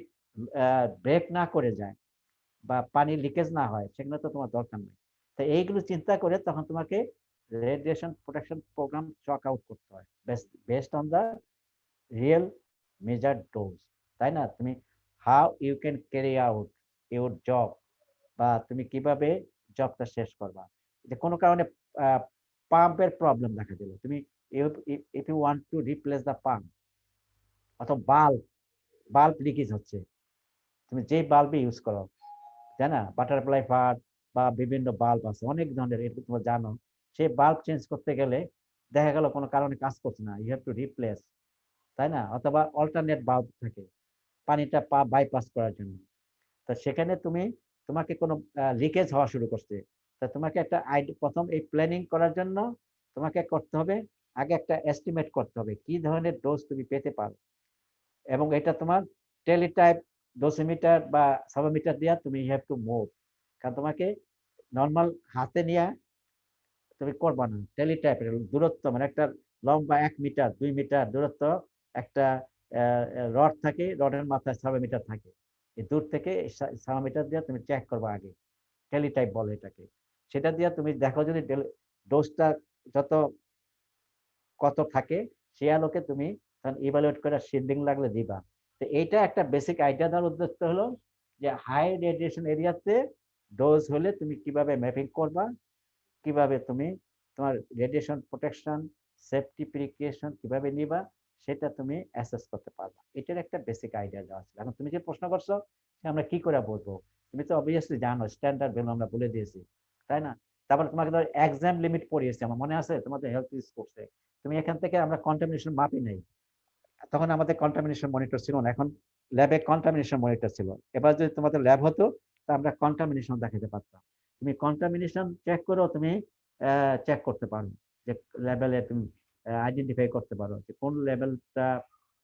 ব্রেক না করে যায় বা পানি লিকেজ না হয়, সেখানে তো তোমার দরকার নেই। তো এইগুলো চিন্তা করে তখন তোমাকে radiation protection program chalk out করতে হয়, based on the real measure dose, তাই না? তুমি how you can carry out your job, বা তুমি কিভাবে জবটা শেষ করবা। যে কোনো কারণে পাম্পের প্রবলেম দেখা দিল, তুমি if you want to replace the pump, অথবা বাল্ব বাল্ব লিকেজ হচ্ছে, তুমি যেই বাল্বে ইউজ করো, তাই না? বাটারফ্লাই বাল্ব বা বিভিন্ন বাল্ব আছে অনেক ধরনের, এটা তোমরা জানো। সেই বাল্ব চেঞ্জ করতে গেলে দেখা গেল কোনো কারণে কাজ করছে না, ইউ হ্যাভ টু রিপ্লেস, তাই না? অথবা অল্টারনেট বাল্ব থাকে পানিটা বাইপাস করার জন্য। তো সেখানে তোমাকে কোনো লিকেজ হওয়া শুরু করছে, তা তোমাকে একটা প্রথম এই প্ল্যানিং করার জন্য তোমাকে করতে হবে, আগে একটা এস্টিমেট করতে হবে কি ধরনের ডোজ তুমি পেতে পারো, এবং এটা তোমার টেলিটাইপ ডোসিমিটার বা সাবোমিটার দিয়া তুমি হ্যাভ টু মুভ। কারণ তোমাকে নর্মাল হাতে নিয়ে তুমি করবা না, টেলিটাইপের দূরত্ব, মানে একটা লম্বা 1 মিটার 2 মিটার দূরত্ব একটা রড থাকে, রডের মাথায় সাবোমিটার থাকে, এই দূর থেকে সাবোমিটার দিয়ে তুমি চেক করবা আগে, টেলিটাইপ বলে এটাকে। সেটা দিয়ে তুমি দেখো যদি ডোজটা যত কত থাকে, সে আলোকে তুমি তখন ইভালুয়েট করে শিল্ডিং লাগলে দিবা। তো এইটা একটা বেসিক আইডিয়া দেওয়ার উদ্দেশ্য হলো যে হাই রেডিয়েশন এরিয়াতে ডোজ হলে তুমি কিভাবে ম্যাপিং করবা, কিভাবে তুমি তোমার রেডিয়েশন প্রোটেকশন সেফটি প্রিকশন কিভাবে নিবা, সেটা তুমি অ্যাসেস করতে পারবা। এটার একটা বেসিক আইডিয়া দেওয়া ছিল। এখন তুমি যে প্রশ্ন করছো আমরা কি করে বলবো, তুমি তো অবভিয়াসলি জানো স্ট্যান্ডার্ড ভ্যালু আমরা বলে দিয়েছি, তাই না? তারপর তোমাকে ধর এক্সাম লিমিট পড়িয়েছি, আমার মনে আছে তোমাদের হেলথ স্পোর্টসে, তুমি এখান থেকে আমরা কন্টামিনেশন মাপি নাই, তখন আমাদের কন্টামিনেশন মনিটর ছিল না, এখন ল্যাবে কন্টামিনেশন মনিটর ছিল। এবার যদি তোমাদের ল্যাব হতো তা আমরা কন্টামিনেশন দেখাতে পারতাম, তুমি কন্টামিনেশন চেক করো, তুমি চেক করতে পারো যে লেভেলে তুমি আইডেন্টিফাই করতে পারো যে কোন লেভেলটা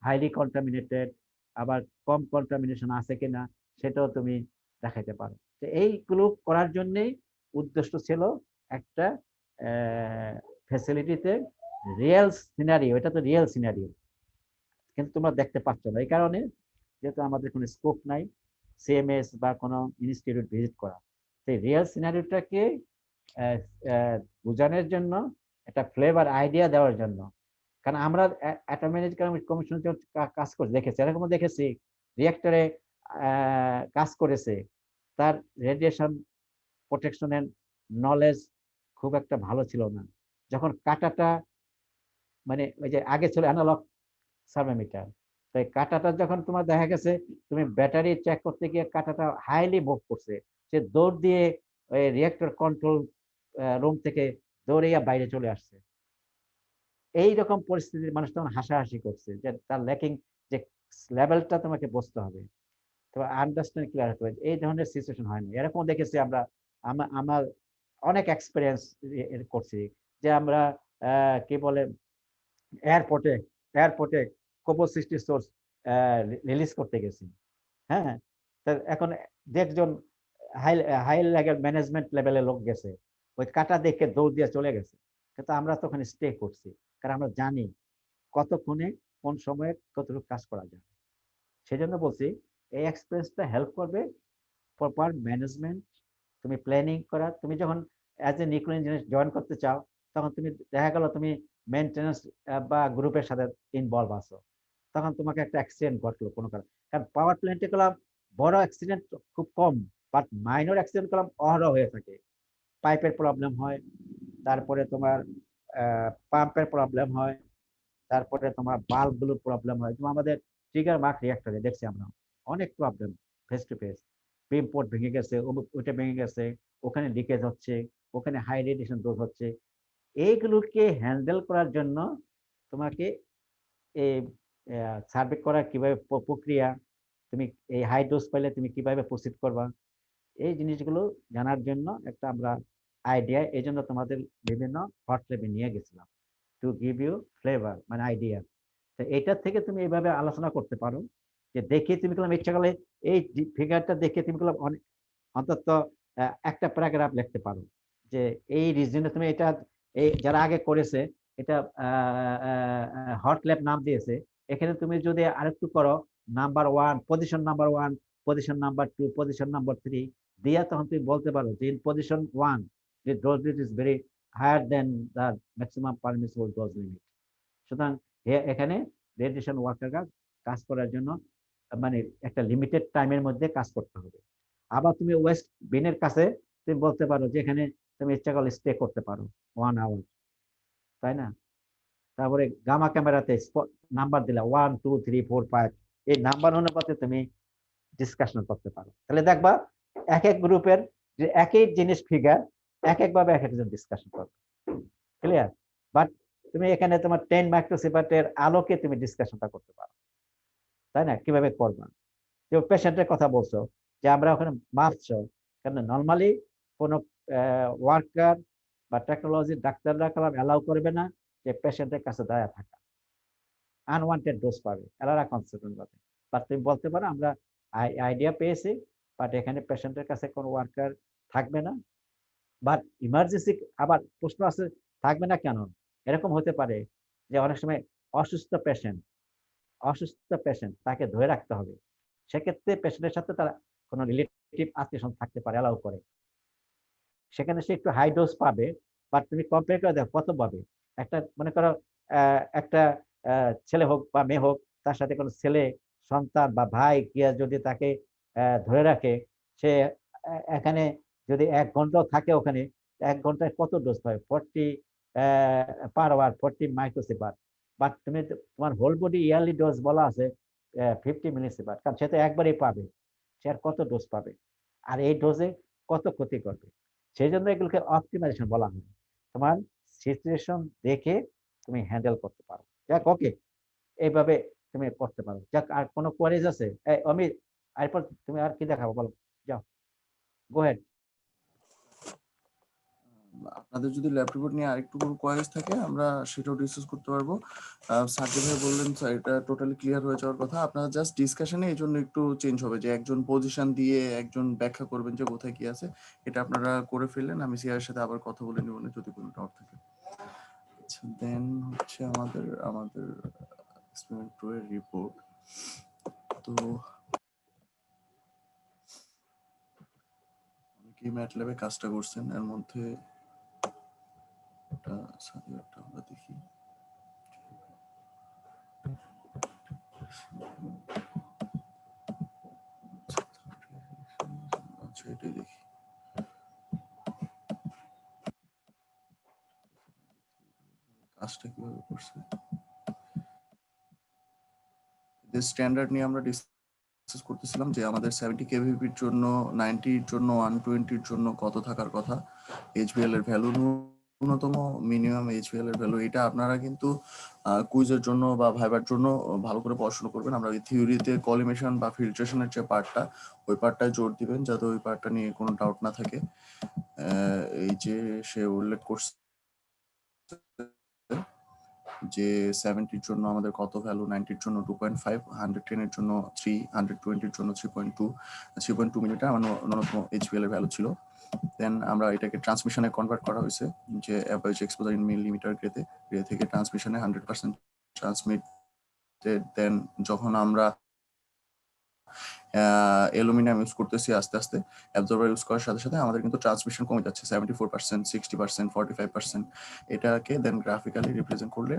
হাইলি কন্টামিনেটেড, আবার কম কন্টামিনেশন আছে কিনা সেটাও তুমি দেখাতে পারো। তো এইগুলো করার জন্যই উদ্দেশ্য ছিল একটা ফ্যাসিলিটিতে রিয়েল সিনারিও, এটা তো রিয়েল সিনারিও, কিন্তু তোমরা দেখতে পাচ্ছ না এই কারণে যেহেতু আমাদের কোনো স্কোপ নাই সিএমএস বা কোনো ইনস্টিটিউট ভিজিট করা। সেই রিয়েল সিনারিওটাকে বোঝানোর জন্য একটা ফ্লেভার আইডিয়া দেওয়ার জন্য। কারণ আমরা অ্যাটমিক এনার্জি কমিশন কাজ করে দেখেছি, এরকমও দেখেছি রিয়েক্টরে কাজ করেছে, তার রেডিয়েশন প্রোটেকশনের নলেজ খুব একটা ভালো ছিল না। যখন কাটাটা মানে ওই যে আগে ছিল অ্যানালগ থার্মোমিটার, তাই কাটাটা যখন তোমার দেখা গেছে তুমি ব্যাটারি চেক করতে গিয়ে কাটাটা হাইলি মুভ করছে, সে দৌড় দিয়ে ওই রিয়েক্টর কন্ট্রোল রুম থেকে দৌড়িয়ে বাইরে চলে আসছে। এইরকম পরিস্থিতির মানুষ তখন হাসাহাসি করছে যে তার ল্যাকিং যে লেভেলটা তোমাকে বুঝতে হবে, তোমার আন্ডারস্ট্যান্ড ক্লিয়ার হতে হবে। এই ধরনের সিচুয়েশন হয়নি, এরকম দেখেছি আমরা। আমার অনেক এক্সপিরিয়েন্স করছি যে আমরা কি বলে এয়ারপোর্টে এয়ারপোর্টে কোবো 60 সোর্স রিলিজ করতে গেছি। হ্যাঁ, তা এখন যে একজন হাই হাই লেভেল ম্যানেজমেন্ট লেভেলের লোক গেছে, ওই কাটা দেখে দৌড় দিয়ে চলে গেছে, কিন্তু আমরা তো ওখানে স্টে করছি, কারণ আমরা জানি কতক্ষণে কোন সময়ে কতটুকু কাজ করা যায়। সেই জন্য বলছি এই এক্সপিরিয়েন্সটা হেল্প করবে প্রপার ম্যানেজমেন্ট, তুমি প্ল্যানিং করা। তুমি যখন as a nuclear engineer join করতে চাও, তখন তুমি দেখা গেল তুমি মেনটেন্যান্স বা গ্রুপের সাথে ইনভলভ আছো, তখন তোমাকে একটা অ্যাক্সিডেন্ট ঘটলো কোনো কারণে। কারণ পাওয়ার প্ল্যান্টে গেলাম বড় অ্যাক্সিডেন্ট খুব কম, বাট মাইনর অ্যাক্সিডেন্ট গেলাম অহরহ হয়ে থাকে। পাইপের প্রবলেম হয়, তারপরে তোমার পাম্পের প্রবলেম হয়, তারপরে তোমার বাল্বগুলোর প্রবলেম হয়। তোমার আমাদের ট্রিগার মার্ক রিঅ্যাক্টরে দেখছি আমরা অনেক problem face to face. Pym port ভেঙে গেছে, ওটা ভেঙে গেছে, ওখানে লিকেজ হচ্ছে, ওখানে হাই রেডিয়েশন ডোজ হচ্ছে। এইগুলোকে হ্যান্ডেল করার জন্য তোমাকে এই সার্ভে করার কিভাবে প্রক্রিয়া, তুমি এই হাই ডোজ পাইলে তুমি কিভাবে প্রসিড করবা, এই জিনিসগুলো জানার জন্য একটা আমরা আইডিয়া, এই জন্য তোমাদের বিভিন্ন হট ল্যাবে নিয়ে গেছিলাম টু গিভ ইউ ফ্লেভার মানে আইডিয়া। তো এইটার থেকে তুমি এইভাবে আলোচনা করতে পারো যে দেখে তুমি করলাম ইচ্ছা করলে এই ফিগারটা দেখে তুমি করলাম অন্তত একটা প্যারাগ্রাফ লিখতে পারো যে এই রিজনে তুমি এটা, এই যারা আগে করেছে এটা হট ল্যাব নাম দিয়েছে, এখানে তুমি যদি আরেকটু করো number 1 position number 1 position number 2 position number 3 দিয়া, তখন তুমি বলতে পারো যে in position 1 the dose limit is very higher than the maximum permissible dose limit. সুতরাং এখানে রেডিয়েশন ওয়ার্কাররা কাজ করার জন্য মানে একটা লিমিটেড টাইমের মধ্যে কাজ করতে হবে। আবার তুমি ওয়েস্ট বিনের কাছে তুমি বলতে পারো যে এখানে তুমি ইচ্ছা করলে স্টে করতে পারো 1 আওয়ার, তাই না? তারপরে গামা ক্যামেরাতে নাম্বার দিলা 1 2 3 4 5, এই নাম্বার অনুপাতে তুমি ডিসকাশন করতে পারো। তাহলে দেখবা এক এক গ্রুপের যে একই জিনিস ফিগার এক একভাবে এক একজন ডিসকাশন করবে। ক্লিয়ার? বাট তুমি এখানে তোমার 10 মাইক্রোসিভার্টের আলোকে তুমি ডিসকাশনটা করতে পারো, তাই না? কিভাবে করবা? যে পেশেন্টের কথা বলছো যে আমরা ওখানে মাপছো, কারণ নর্মালি কোনো ওয়ার্কার বা টেকনোলজি ডাক্তাররা কালাম অ্যালাউ করবে না যে পেশেন্টের কাছে দাঁড়ায় থাকা, আনওয়ান্টেড ডোজ পাবে, এলারা কনসেপ্ট পাবে। বাট তুমি বলতে পারো আমরা আইডিয়া পেয়েছি, বাট এখানে পেশেন্টের কাছে কোনো ওয়ার্কার থাকবে না। বাট ইমার্জেন্সি আবার প্রশ্ন আছে থাকবে না কেন? এরকম হতে পারে যে অনেক সময় অসুস্থ পেশেন্ট তাকে ধরে রাখতে হবে, সেক্ষেত্রে পেশেন্টের সাথে তার কোনো রিলেটিভ আত্মীয় থাকতে পারে, অ্যালাউ করে, সেখানে সে একটু হাই ডোজ পাবে। বাট তুমি কম্পেয়ার করে দেখো কত পাবে। একটা মনে করো একটা ছেলে হোক বা মেয়ে হোক, তার সাথে কোনো ছেলে সন্তান বা ভাই গিয়া যদি তাকে ধরে রাখে, সে এখানে যদি 1 ঘন্টাও থাকে ওখানে, 1 ঘন্টায় কত ডোজ পাবে? 40 পার আওয়ার 40 মাইক্রোসিভার। বাট তুমি তোমার হোল বডি ইয়ারলি ডোজ বলা আছে 50 মিলিসিভার, কারণ সে তো একবারই পাবে, সে আর কত ডোজ পাবে, আর এই ডোজে কত ক্ষতি করবে। সেই জন্য এগুলোকে অপটিমাইজেশন বলা হয়। তোমার সিচুয়েশন দেখে তুমি হ্যান্ডেল করতে পারো। যাক, ওকে, এইভাবে তুমি করতে পারো। যাক, আর কোনো কোয়ারিজ আছে? অমিত, এরপর তুমি আর কি দেখাবো বলো, যাও, গো হেড। আপনাদের যদি ল্যাব রিপোর্ট নিয়ে আরেকটু কোনো কোয়ারিজ থাকে আমরা সেটাও ডিসকাস করতে পারবো। সাজ্জাদ ভাই বললেন স্যার এটা টোটালি ক্লিয়ার হয়ে যাওয়ার কথা, আপনারা জাস্ট ডিসকাশনে এই জন্য একটু চেঞ্জ হবে যে একজন পজিশন দিয়ে একজন ব্যাখ্যা করবেন যে কোথায় কি আছে, এটা আপনারা করে ফেললেন। আমি সিআর সাথে আবার কথা বলে নিব না যদি কোনো ডাউট থাকে। আচ্ছা, দেন হচ্ছে আমাদের এক্সপেরিমেন্ট 2 এর রিপোর্ট। তো অনেকেই ম্যাটল্যাবে কাজটা করছেন, এর মধ্যে এটা একটা আমরা দেখি। আচ্ছা এটাই দেখি। কাজটা কিভাবে করছে, যে স্ট্যান্ডার্ড নিয়ে আমরা ডিসকাস করতেছিলাম যে আমাদের 70 কেভিপির জন্য, 90 এর জন্য, 120 এর জন্য কত থাকার কথা এইচবিএল এর ভ্যালু, ন্যূনতম মিনিমাম এইচবিএল এর ভ্যালু। এটা আপনারা কিন্তু কুইজের জন্য বা ভাইবার জন্য ভালো করে পড়াশোনা করবেন। আমরা ওই থিওরিতে কলিমেশন বা ফিল্ট্রেশনের যে পার্টটা, ওই পার্টটায় জোর দিবেন যাতে ওই পার্টটা নিয়ে কোনো ডাউট না থাকে। এই যে সে উল্লেখ করছে যে 70 এর জন্য আমাদের কত ভ্যালু, 90 এর জন্য 2.5, 110 এর জন্য 3, 120 এর জন্য 3.2 মিলিমিটার আমার ন্যূনতম এইচপিএল এর ভ্যালু ছিল। দেন আমরা এটাকে ট্রান্সমিশনে কনভার্ট করা হয়েছে, যে average exposure in millimetre grey থেকে ট্রান্সমিশনে 100% ট্রান্সমিটেড। দেন যখন আমরা অ্যালুমিনিয়াম ইউজ করতেছি আস্তে আস্তে, অ্যাবজর্বার ইউজ করার সাথে সাথে আমাদের কিন্তু ট্রান্সমিশন কমে যাচ্ছে 74%, 60%, 45%। এটাকে দেন গ্রাফিক্যালি রিপ্রেজেন্ট করলে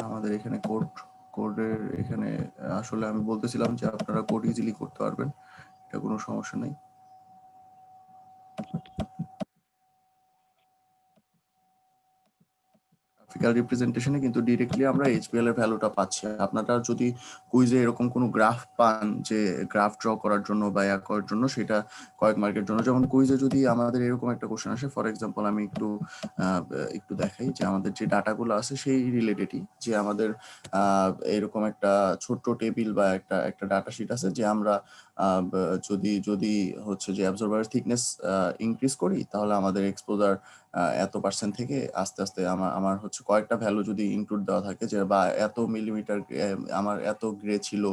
আমাদের এখানে কোডের এখানে আসলে আমি বলতেছিলাম যে আপনারা কোড ইজিলি করতে পারবেন, এটা কোনো সমস্যা নেই। গ্রাফিক্যাল রিপ্রেজেন্টেশনে কিন্তু ডিরেক্টলি আমরা এইচপিএল এর ভ্যালুটা পাচ্ছি। আপনারা যদি কুইজে এরকম কোনো গ্রাফ পান যে গ্রাফ ড্র করার জন্য বা ইয়া করার জন্য, সেটা কয়েক মার্কের জন্য, যেমন কুইজে যদি আমাদের এরকম একটা কোশ্চেন আসে, ফর এক্সাম্পল আমি একটু দেখাই যে আমাদের যে ডাটাগুলো আছে সেই রিলেটেডই, যে আমাদের এরকম একটা ছোট্ট টেবিল বা একটা ডাটা শিট আছে, যে আমরা যদি যদি হচ্ছে যে অ্যাবজর্বার থিকনেস ইনক্রিজ করি, তাহলে আমাদের এক্সপোজার এত পার্সেন্ট থেকে আস্তে আস্তে আমার হচ্ছে কয়েকটা ভ্যালু যদি ইনক্লুড দেওয়া থাকে, যে বা এত মিলিমিটার আমার এত গ্রে ছিল,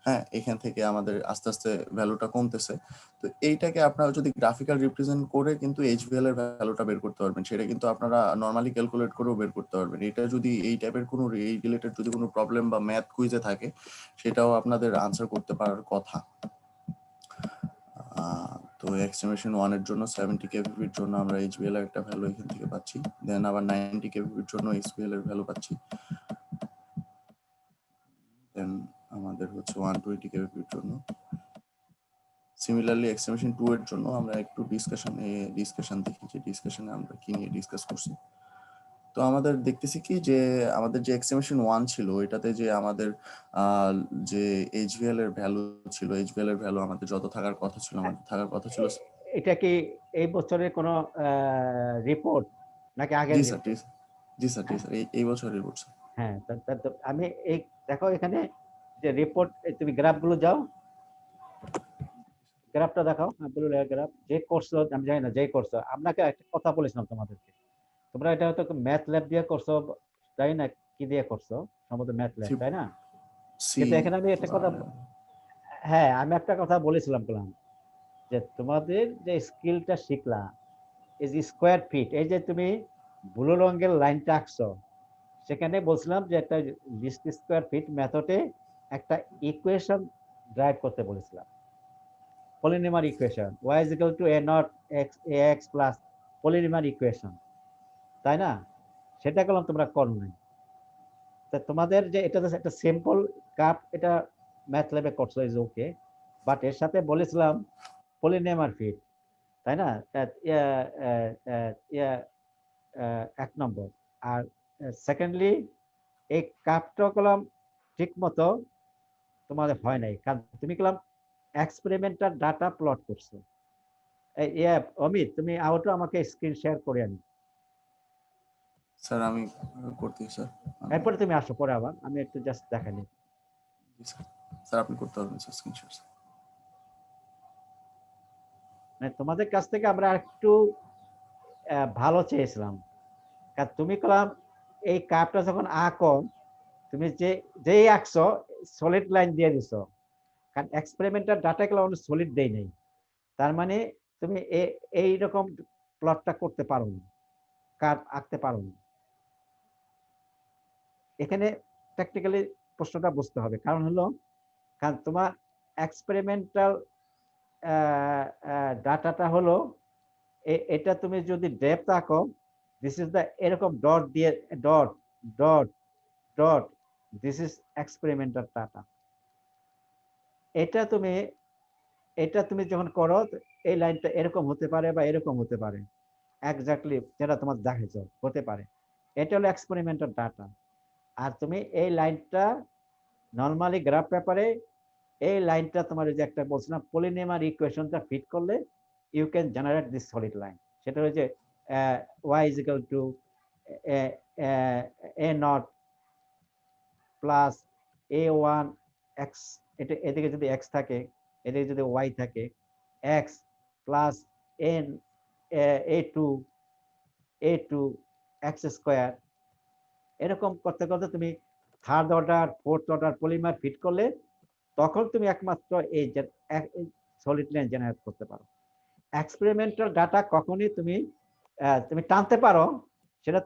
হ্যাঁ, এখান থেকে আমাদের আস্তে আস্তে ভ্যালুটা কমতেছে। তো এইটাকে আপনারা যদি গ্রাফিক্যাল রিপ্রেজেন্ট করে কিন্তু এইচভিএল এর ভ্যালুটা বের করতে পারবেন, সেটা কিন্তু আপনারা নর্মালি ক্যালকুলেট করেও বের করতে পারবেন। এটা যদি এই টাইপের কোনো এই রিলেটেড যদি কোনো প্রবলেম বা ম্যাথ কুইজে থাকে, সেটাও আপনাদের আনসার করতে পারার কথা। তো এক্সটেনশন 1 এর জন্য 70 কেভিপির জন্য আমরা এইচবিএল এর একটা ভ্যালু এখান থেকে পাচ্ছি, দেন আবার 90 কেভিপির জন্য এইচবিএল এর ভ্যালু পাচ্ছি, দেন আমাদের হচ্ছে 120 কেভিপির জন্য। সিমিলারলি এক্সটেনশন 2 এর জন্য আমরা একটু ডিসকাশন দেখি যে ডিসকাশনে আমরা কি নিয়ে ডিসকাস করছি। তো আমাদের দেখতেছি কি যে আমাদের যে এক্সটেনশন 1 ছিল, এটাতে যে আমাদের যে এইচভিএল এর ভ্যালু ছিল, এইচভিএল এর ভ্যালু আমাদের যত থাকার কথা ছিল, আমাদের থাকার কথা ছিল। এটা কি এই বছরের কোনো রিপোর্ট নাকি আগের জি স্যার, রিপোর্ট? জি স্যার, এই বছরের রিপোর্ট স্যার। হ্যাঁ, আমি এই দেখো এখানে যে রিপোর্ট, তুমি গ্রাফগুলো যাও, গ্রাফটা দেখাও, ব্লু লেয়ার গ্রাফ যে করছো, আমি জানি না যে করছো, আপনাকে একটা কথা বলেছিলাম তোমাদেরকে, তোমরা এটা হয়তো ম্যাথ ল্যাব দিয়ে করছো, জানি না কি দিয়ে করছো, সম্ভবত ম্যাথ ল্যাব, তাই না? সি কিন্তু এখানে আমি একটা কথা, হ্যাঁ আমি একটা কথা বলেছিলাম যে তোমাদের যে স্কিলটা শিখলা, এই যে স্কোয়ার ফিট, এই যে তুমি ব্লু রঙের লাইনটা আঁকছো, সেখানে বলছিলাম যে একটা লিস্ট স্কোয়ার ফিট মেথডে একটা ইকুয়েশন ড্রাইভ করতে বলেছিলাম, polynomial equation y is equal to a not x ax plus polynomial equation, তাই না? সেটা করলাম, তোমরা করো নাই। তা তোমাদের যে এটা একটা সিম্পল কাপ, এটা ম্যাথ ল্যাবে করছো, ইজ ওকে, বাট এর সাথে বলেছিলাম পলিনোমিয়াল ফিট, তাই না? ইয়া, ইয়া, 1 নম্বর। আর সেকেন্ডলি এই কাপটা করলাম ঠিক মতো তোমাদের হয় নাই, কারণ তুমি করলাম এক্সপেরিমেন্টাল ডাটা প্লট করছো। অমিত, তুমি আউটও আমাকে স্ক্রিন শেয়ার করে আনি, স্যার আমি করতে স্যার। এরপরে তুমি আসো পরে, আবার আমি একটু জাস্ট দেখাই। স্যার আপনি করতে পারবেন স্যার স্ক্রিন শেয়ার। মানে তোমাদের কাছ থেকে আমরা একটু ভালো চেয়েছিলাম, কারণ তুমি করলাম এই কাপটা যখন আঁকো, তুমি যেই আঁকছো সলিড লাইন দিয়ে দিছো, কারণ এক্সপেরিমেন্টাল ডাটা গুলো অনেক সলিড দেই নাই, তার মানে তুমি এইরকম প্লটটা করতে পারো না, কার্ভ আঁকতে পারো না। এখানে প্র্যাকটিক্যালি প্রশ্নটা বুঝতে হবে, কারণ হলো, কারণ তোমার এক্সপেরিমেন্টাল ডাটাটা হলো এটা তুমি যদি ডেপথ আঁকো, দিস ইজ দ্য এরকম ডট দিয়ে dot dot dot, this is experimental data. এটা তুমি যখন করো এই লাইনটা এরকম হতে পারে বা এরকম হতে পারে, এক্স্যাক্টলি যেটা তোমার দেখাইছো হতে পারে। এটা হলো এক্সপেরিমেন্টাল ডাটা। আর তুমি এই লাইনটা নর্মালি গ্রাফ পেপারে এই লাইনটা তোমার যে একটা বলছিলাম পলিনোমিয়াল ইকুয়েশনটা ফিট করলে you can generate this solid line. সেটা হচ্ছে y is equal to a naught plus a1 x, এটা এদিকে যদি x থাকে এদিকে যদি y থাকে, x plus n a2 x square. এরকম করতে করতে তুমি third order fourth order polymer fit করলে তখন তুমি একমাত্র এই সলিড লাইন জেনারেট করতে পারো। এক্সপেরিমেন্টাল ডাটা কখনই তুমি টানতে পারো, সেটা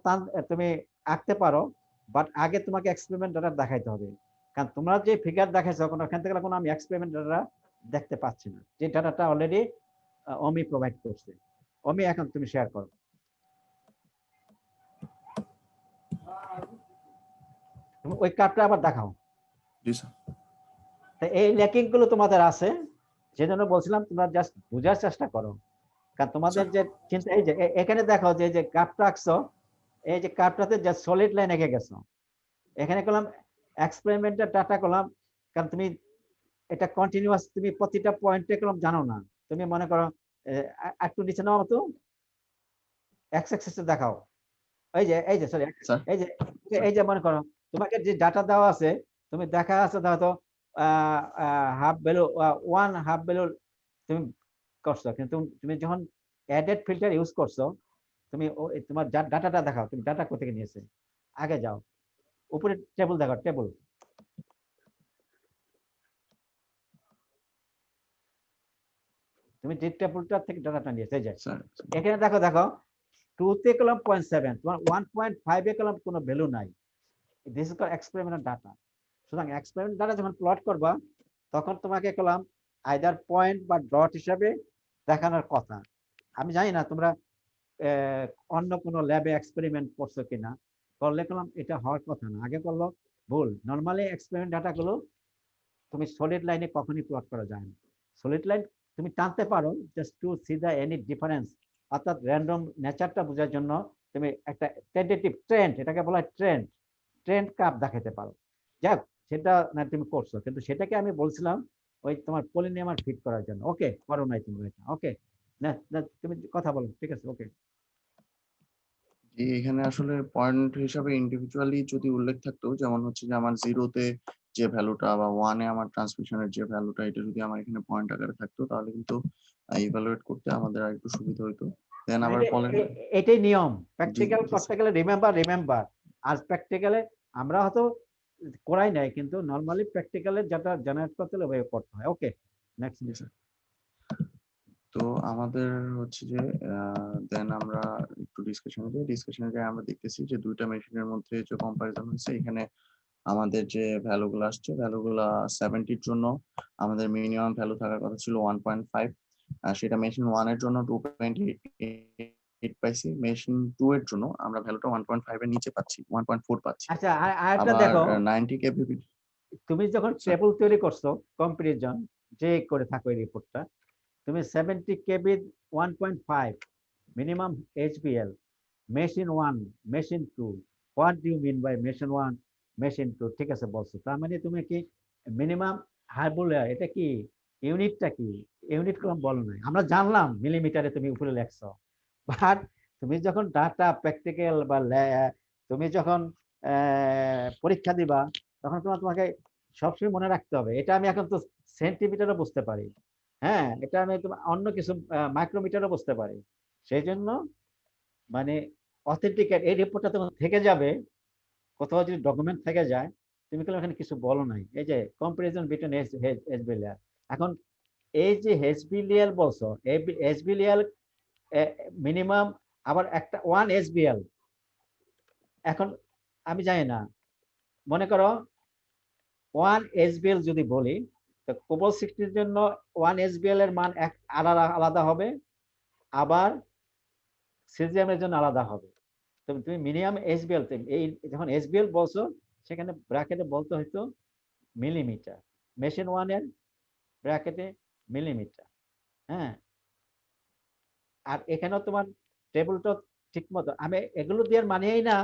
তুমি আঁকতে পারো, বাট আগে তোমাকে এক্সপেরিমেন্ট ডাটা দেখাইতে হবে। কারণ তোমরা যে ফিগার দেখাইছো ওখান থেকে কোনো আমি এক্সপেরিমেন্ট ডাটা দেখতে পাচ্ছি না, যে ডাটাটা অলরেডি অমি প্রোভাইড করছে। অমি এখন তুমি শেয়ার করো। ওই কার্ডটা আবার দেখাও। জি স্যার। এই ল্যাকিং গুলো তোমাদের আছে, সেজন্য বলছিলাম তোমরা জাস্ট বোঝার চেষ্টা করো। কারণ তোমাদের যে চিন্তা, এই যে এখানে দেখো যে কার্ভটা আঁকছো, এই যে কার্ভটাতে যে সলিড লাইন এঁকে গেছো, এখানে করলাম এক্সপেরিমেন্টাল ডাটা করলাম। কারণ তুমি এটা কন্টিনিউয়াস, তুমি প্রতিটা পয়েন্টে করলাম জানো না। তুমি মনে করো একটু নিচে নাও তো, এক্স অ্যাক্সিসে দেখাও। এই যে সরি, এই যে মনে করো তোমাকে যে ডাটা দেওয়া আছে, তুমি দেখা আছে ধরো হাফ ভ্যালু হাফ ভ্যালু তুমি করছো, কিন্তু তুমি যখন অ্যাডেড ফিল্টার ইউজ করছো, তুমি তোমার ডাটাটা দেখাও, তুমি ডাটা কোথা থেকে নিয়েছে। আগে যাও, উপরে টেবিল দেখো, টেবিল। তুমি যে টেবিলটা থেকে ডাটাটা নিয়েছে, এই যে এখানে দেখো 2 তে কলম 0.7, তোমার 1.5 এ কলম কোনো ভ্যালু নাই। This is called experimental data. সুতরাং এক্সপেরিমেন্ট ডাটা যখন প্লট করবা, তখন তোমাকে কলম আইদার পয়েন্ট বা ডট হিসাবে দেখানোর কথা। আমি জানি না তোমরা অন্য কোনো ল্যাবে এক্সপেরিমেন্ট করছো কিনা, করলে কলম এটা হওয়ার কথা না, আগে করলো ভুল। নর্মালি এক্সপেরিমেন্ট ডাটাগুলো তুমি সলিড লাইনে কখনই প্লট করা যায় না। সলিড লাইন তুমি টানতে পারো just to see the any difference, অর্থাৎ র্যান্ডম নেচারটা বোঝার জন্য তুমি একটা টেন্টেটিভ ট্রেন্ড, এটাকে বলা হয় ট্রেন্ড কাপ দেখাতে পারো। যাক, সেটা না তুমি করছো, কিন্তু সেটাকে আমি বলছিলাম ওই তোমার পলিনোমিয়াল ফিট করার জন্য। ওকে, করো নাই তুমি এটা। ওকে, না তুমি কথা বলো, ঠিক আছে। ওকে, এখানে আসলে পয়েন্ট হিসাবে ইন্ডিভিজুয়ালি যদি উল্লেখ থাকতো, যেমন হচ্ছে যে আমার 0-তে যে ভ্যালুটা বা 1-এ আমার ট্রান্সমিশনের যে ভ্যালুটা, এটা যদি আমার এখানে পয়েন্ট আকারে থাকতো, তাহলে কিন্তু ইভালুয়েট করতে আমাদের আর একটু সুবিধা হতো। দেন আবার এটাই নিয়ম। প্র্যাকটিক্যাল করতে গেলে রিমেম্বার। আর প্র্যাকটিক্যালে আমরা হয়তো করাই নাই, কিন্তু নরমালি প্র্যাকটিক্যালে যেটা জেনারেট করতে হলে ওইভাবে করতে হয়। ওকে, নেক্সট। তো আমাদের হচ্ছে যে দেন আমরা একটু ডিসকাশনে যাই। আমরা দেখতেছি যে দুইটা মেশিনের মধ্যে যে কম্পারিজন হয়েছে, এখানে আমাদের যে ভ্যালুগুলো আসছে, ভ্যালুগুলা 70-র জন্য আমাদের মিনিমাম ভ্যালু থাকার কথা ছিল 1.5, সেটা মেশিন 1 এর জন্য 2.8 পাইছি, মেশিন 2 এর জন্য আমরা ভ্যালুটা 1.5 এর নিচে পাচ্ছি, 1.4 পাচ্ছি। আচ্ছা, আরেকটা আবার দেখো, 90 কেবিপি তুমি যখন টেবিল তৈরি করছো কম্পারিজন যে করে থাকো এই রিপোর্টটা, তুমি 70 KB 1.5 minimum HBL, machine 1, machine 2, what do you mean by machine 1, machine 2, ঠিক আছে বলছো। তার মানে তুমি কি মিনিমাম হারবুলা, এটা কি ইউনিটটা কি ইউনিট কলম বলো নাই, আমরা জানলাম মিলিমিটারে তুমি উপরে লেখছো, বাট তুমি যখন ডাটা প্র্যাকটিক্যাল বা তুমি যখন পরীক্ষা দিবা, তখন তোমাকে সবসময় মনে রাখতে হবে। এটা আমি এখন তো সেন্টিমিটারও বুঝতে পারি, হ্যাঁ, এটা আমি অন্য কিছু মাইক্রোমিটারও বুঝতে পারি। সেই জন্য মানে অথেন্টিকেট এই রিপোর্টটা তখন থেকে যাবে, কোথাও যদি ডকুমেন্ট থেকে যায়, তুমি কেন এখানে কিছু বলো নাই। এই যে কম্পারিজন বিটুইন এইচবিএল, এখন এই যে এইচবিএল বলছো, এইচবিএল মিনিমাম আবার একটা 1 এইচবিএল। এখন আমি জানি না, মনে করো 1 এইচবিএল যদি বলি, তো কোবল 60 এর জন্য 1 SBL এর মান আলাদা আলাদা হবে, আবার সিজিএম এর জন্য আলাদা হবে। তুমি মিনিমাম SBL, এই যখন SBL বলছো সেখানে ব্র্যাকেটে বলতে হয়তো মিলিমিটার, মেশিন 1 এর ব্র্যাকেটে মিলিমিটার। হ্যাঁ, আর এখানেও তোমার টেবিলটা ঠিক মতো, আমি এগুলো দিয়ে মানিয়েই না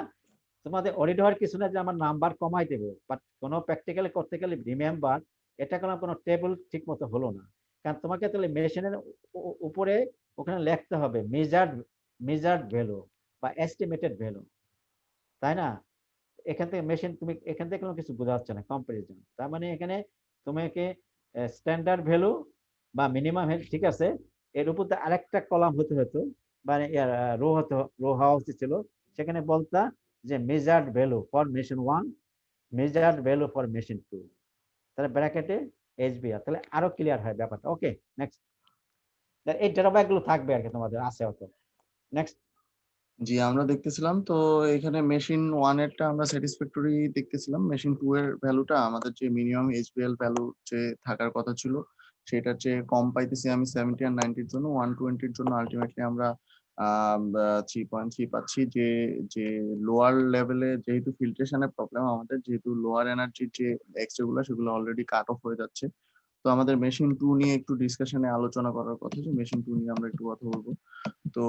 তোমাদের অডিট হওয়ার কিছু না যে আমার নাম্বার কমাই দেবো, বাট কোনো প্র্যাকটিক্যালি করতে গেলে রিমেম্বার এটা কোনো টেবিল ঠিক মতো হলো না, কারণ তোমাকে তাহলে মেশিনের উপরে ওখানে লিখতে হবে মেজার্ড ভ্যালু বা এস্টিমেটেড ভ্যালু, তাই না? এখান থেকে মেশিন, তুমি এখান থেকে কোনো কিছু বোঝা যাচ্ছে না কম্পারিজন। তার মানে এখানে তোমাকে স্ট্যান্ডার্ড ভ্যালু বা মিনিমাম ভ্যালু, ঠিক আছে, এর উপর আরেকটা কলাম হতে হতো, মানে রো হওয়া উচিত ছিল, সেখানে বলতা যে measured value for machine 1, measured value for machine 2, তাহলে ব্র্যাকেটে SBR, তাহলে আরো ক্লিয়ার হয় ব্যাপারটা। ওকে, নেক্সট। এই ড্রব্যাক গুলো থাকবে আর কি তোমাদের আছে হয়তো। নেক্সট। জি, আমরা দেখতেছিলাম তো এখানে মেশিন 1 এরটা আমরা স্যাটিসফ্যাক্টরি দেখতেছিলাম। মেশিন 2 এর ভ্যালুটা আমাদের যে মিনিমাম SBL ভ্যালু যে থাকার কথা ছিল সেটার চেয়ে কম পাইতেছি আমি 70 আর 90 এর জন্য। 120 এর জন্য আলটিমেটলি আমরা 3.3 পাচ্ছি। যে যে লোয়ার লেভেলে যেহেতু ফিল্ট্রেশনের প্রবলেম আমাদের, যেহেতু লোয়ার এনার্জির যে এক্সরে গুলো সেগুলো অলরেডি কাট অফ হয়ে যাচ্ছে। তো আমাদের মেশিন 2 নিয়ে একটু ডিসকাশনে আলোচনা করার কথা, যে মেশিন 2 নিয়ে আমরা একটু কথা বলবো। তো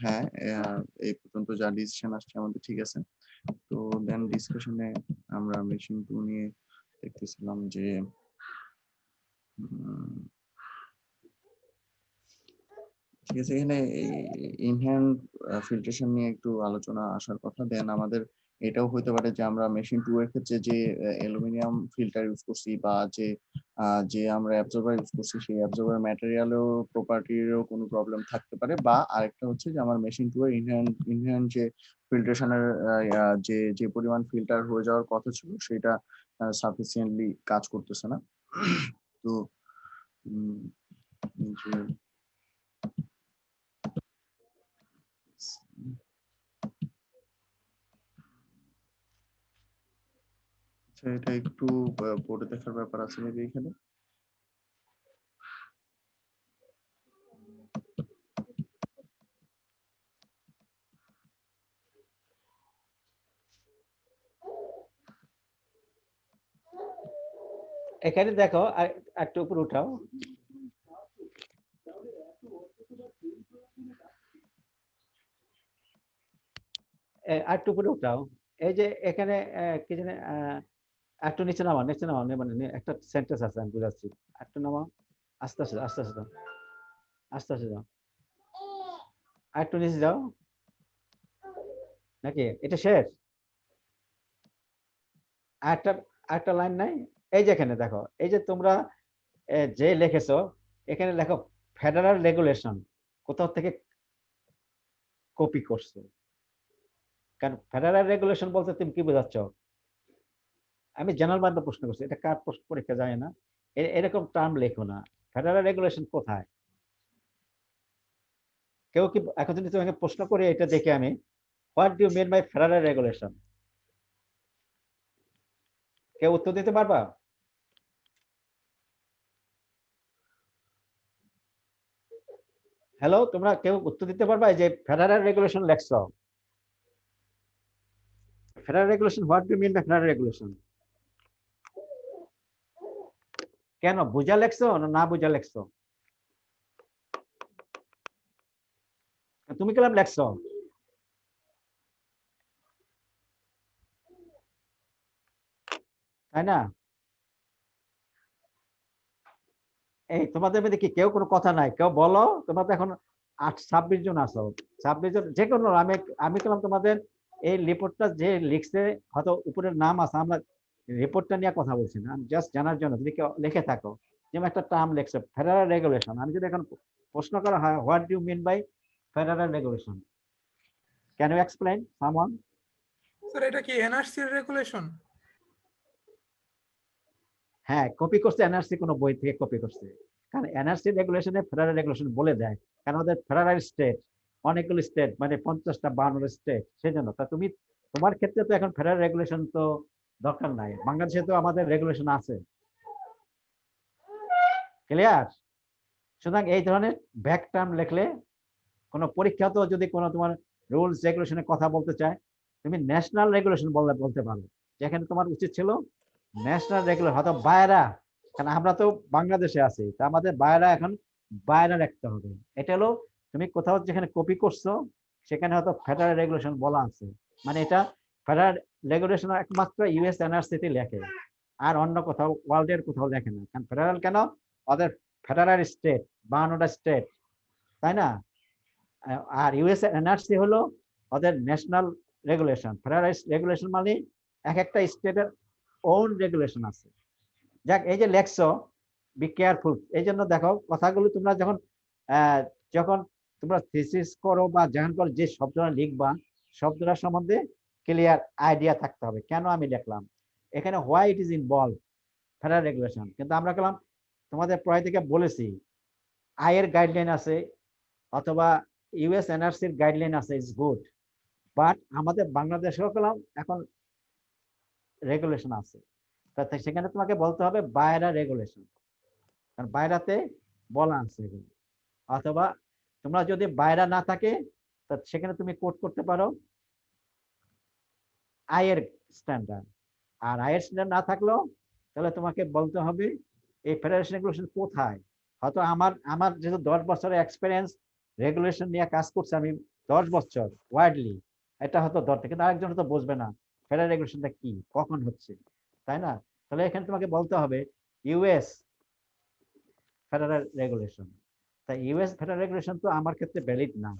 হ্যাঁ, এই পর্যন্ত যা ডিসিশন আসছে আমাদের ঠিক আছে। তো দেন ডিসকাশনে আমরা মেশিন 2 নিয়ে দেখতেছিলাম যে ঠিক আছে, এখানে ইনহ্যান্ড ফিল্ট্রেশন নিয়ে একটু আলোচনা আসার কথা। দেন আমাদের এটাও হইতে পারে যে আমরা মেশিন 2 এর ক্ষেত্রে যে অ্যালুমিনিয়াম ফিল্টার ইউজ করছি বা যে আমরা অ্যাবজর্বার ইউজ করছি সেই অ্যাবজর্বার ম্যাটেরিয়ালেও প্রপার্টিরও কোনো প্রবলেম থাকতে পারে। বা আরেকটা হচ্ছে যে আমার মেশিন 2 এর ইনহ্যান্ড যে ফিল্ট্রেশনের যে পরিমাণ ফিল্টার হয়ে যাওয়ার কথা ছিল সেটা সাফিসিয়েন্টলি কাজ করতেছে না। তো যে এটা একটু পড়ে দেখার ব্যাপার আছে মেবি এখানে। এখানে দেখো, আর একটু উপরে উঠাও। আর একটু উপরে উঠাও। এই যে এখানে কি জানি একটু নিচে নামাও, নিচে নামাও, মানে একটা সেন্টেন্স আছে আমি বুঝাচ্ছি, একটু নামাও, আস্তে আস্তে আস্তে আস্তে যাও, আস্তে আস্তে যাও, আর একটু নিচে যাও। নাকি এটা শেষ? আরেকটা আরেকটা লাইন নাই? এই যে এখানে দেখো, এই যে তোমরা যে লিখেছো এখানে লেখো ফেডারেল রেগুলেশন, কোথাও থেকে কপি করছো? কারণ ফেডারেল রেগুলেশন বলতে তুমি কি বোঝাচ্ছ? আমি জেনারেল মাধ্যমে প্রশ্ন করছি, এটা কার প্রশ্ন পরীক্ষা যায় না, এরকম টার্ম লেখো না। ফেডারেল রেগুলেশন কোথায়? কেউ কি এখন যদি তোমাকে প্রশ্ন করে এটা দেখে আমি, what do you mean by federal regulation, কেউ উত্তর দিতে পারবা? হ্যালো, তোমরা কেউ উত্তর দিতে পারবা এই যে ফেডারেল রেগুলেশন লেখছো? Federal regulation, what do you mean by federal regulation? কেন বুঝা লেখছো না না বুঝা লেখছো? তুমি কেলাম লেখছো, তাই না? এই তোমাদের মধ্যে কি কেউ কোনো কথা নাই? কেউ বলো, তোমরা তো এখন 26 জন আছো, 26 জন যে কোনো, আমি আমি কেলাম তোমাদের এই রিপোর্টটা যে লিখছে, হয়তো উপরের নাম আছে, আমরা রিপোর্টটা নিয়ে কথা বলছি না, আমি জাস্ট জানার জন্য যদি কেউ লিখে থাকো, যেমন একটা টার্ম লিখছে ফেডারেল রেগুলেশন, আমি যদি এখন প্রশ্ন করা হয় what do you mean by federal regulation, can you explain someone? Sir এটা কি এনআরসি রেগুলেশন? হ্যাঁ, কপি করছে এনআরসি, কোনো বই থেকে কপি করছে, কারণ এনআরসি রেগুলেশনে ফেডারেল রেগুলেশন বলে দেয়, কারণ আমাদের ফেডারেল স্টেট অনেকগুলো স্টেট, মানে 50টা 52টা স্টেট, সেই জন্য। তা তুমি তোমার ক্ষেত্রে তো এখন ফেডারেল রেগুলেশন তো দরকার নাই, বাংলাদেশে তো আমাদের রেগুলেশন আছে। ক্লিয়ার? সুতরাং এই ধরনের ব্যাক টার্ম লিখলে কোনো পরীক্ষাতেও যদি কোনো তোমার রুলস রেগুলেশনের কথা বলতে চায়, তুমি ন্যাশনাল রেগুলেশন বলতে পারো, যেখানে তোমার উচিত ছিল ন্যাশনাল রেগুলেশন, হয়তো বায়রা, কারণ আমরা তো বাংলাদেশে আছি, তা আমাদের বায়রা এখন বায়রা রাখতে হবে। এটা হলো তুমি কোথাও যেখানে কপি করছো সেখানে হয়তো ফেডারেল রেগুলেশন বলা আছে, মানে এটা ফেডারেল রেগুলেশন একমাত্র ইউএস এনআরসিতে লেখে, আর অন্য কোথাও ওয়ার্ল্ডের কোথাও লেখে না। কারণ ফেডারেল কেন, ওদের ফেডারেল স্টেট, 52টা স্টেট, তাই না? আর ইউএস এনআরসি হলো ওদের ন্যাশনাল রেগুলেশন। ফেডারেল রেগুলেশন মানে এক একটা স্টেটের ওন রেগুলেশন আছে। যাক, এই যে লেখছো, বি কেয়ারফুল। এই জন্য দেখো কথাগুলো তোমরা যখন যখন তোমরা থিসিস করো বা যখন করো, যে শব্দটা লিখবা শব্দটার সম্বন্ধে ক্লিয়ার আইডিয়া থাকতে হবে, কেন আমি লিখলাম এখানে, why it is involve federal regulation. কিন্তু আমরা গেলাম তোমাদের পড়াই থেকে বলেছি আয়ের গাইডলাইন আছে অথবা ইউএস এনআরসির গাইডলাইন আছে, ইজ গুড, বাট আমাদের বাংলাদেশেও গেলাম এখন রেগুলেশন আছে, সেখানে তোমাকে বলতে হবে বায়রা রেগুলেশন, কারণ বায়রাতে বলা আছে এগুলো। অথবা তোমরা যদি বায়রা না থাকে তা সেখানে তুমি কোড করতে পারো আয়ের স্ট্যান্ডার্ড। আর আয়ের স্ট্যান্ডার্ড না থাকলেও তাহলে তোমাকে বলতে হবে এই ফেডারেশন রেগুলেশন কোথায়। হয়তো আমার যেহেতু 10 বছরের এক্সপিরিয়েন্স রেগুলেশন নিয়ে কাজ করছে, আমি 10 বছর ওয়াইডলি, এটা হয়তো ধরতে, কিন্তু আরেকজন হয়তো বুঝবে না ফেডারেল রেগুলেশনটা কি, কখন হচ্ছে, তাই না? তাহলে এখানে তোমাকে বলতে হবে ইউএস ফেডারেল রেগুলেশন। তাই ইউএস ফেডারেল রেগুলেশন তো আমার ক্ষেত্রে ভ্যালিড না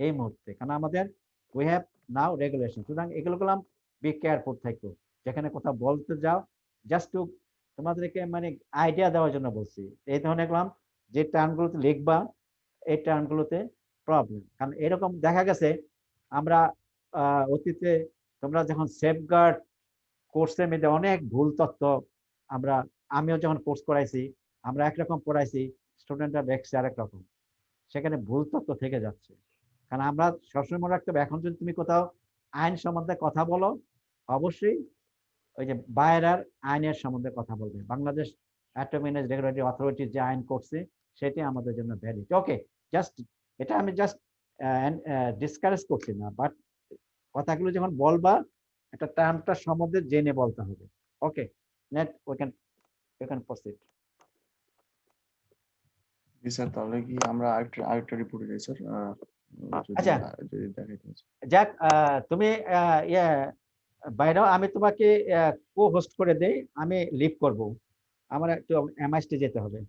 এই মুহূর্তে, কারণ আমাদের উই হ্যাভ নাও রেগুলেশন। সুতরাং এগুলো করলাম বি কেয়ারফুল থাকো, যেখানে কোথাও বলতে যাও, জাস্ট টু তোমাদেরকে মানে আইডিয়া দেওয়ার জন্য বলছি। এই ধরনের করলাম যে টার্মগুলোতে লিখবা, এই টার্মগুলোতে প্রবলেম, কারণ এরকম দেখা গেছে আমরা অতীতে তোমরা যখন সেফগার্ড কোর্সের মধ্যে অনেক ভুল তথ্য আমরা, আমিও যখন কোর্স করাইছি আমরা একরকম পড়াইছি, স্টুডেন্টরা দেখছে আরেক রকম, সেখানে ভুল তথ্য থেকে যাচ্ছে। কারণ আমরা সবসময় মনে রাখতে হবে, এখন যদি তুমি কোথাও আইন সম্বন্ধে কথা বলো, অবশ্যই ওই যে বায়রার আইনের সম্বন্ধে কথা বলবে। Bangladesh atomic energy regulatory authority যে আইন করছে সেটি আমাদের জন্য ভ্যালিড। ওকে, জাস্ট এটা আমি জাস্ট ডিসকারেজ করছি না, বাট কথাগুলো যখন বলবা একটা টার্মটা সম্বন্ধে জেনে বলতে হবে। Okay, next we can proceed. জি স্যার, তাহলে কি আমরা আরেকটা রিপোর্টে যাই স্যার? আচ্ছা, যদি দেখাইতে হয়। যাক, তুমি ইয়ে বাইরেও আমি তোমাকে কো হোস্ট করে দেই, আমি লিভ করব, আমার একটু এমআইএসটি যেতে হবে।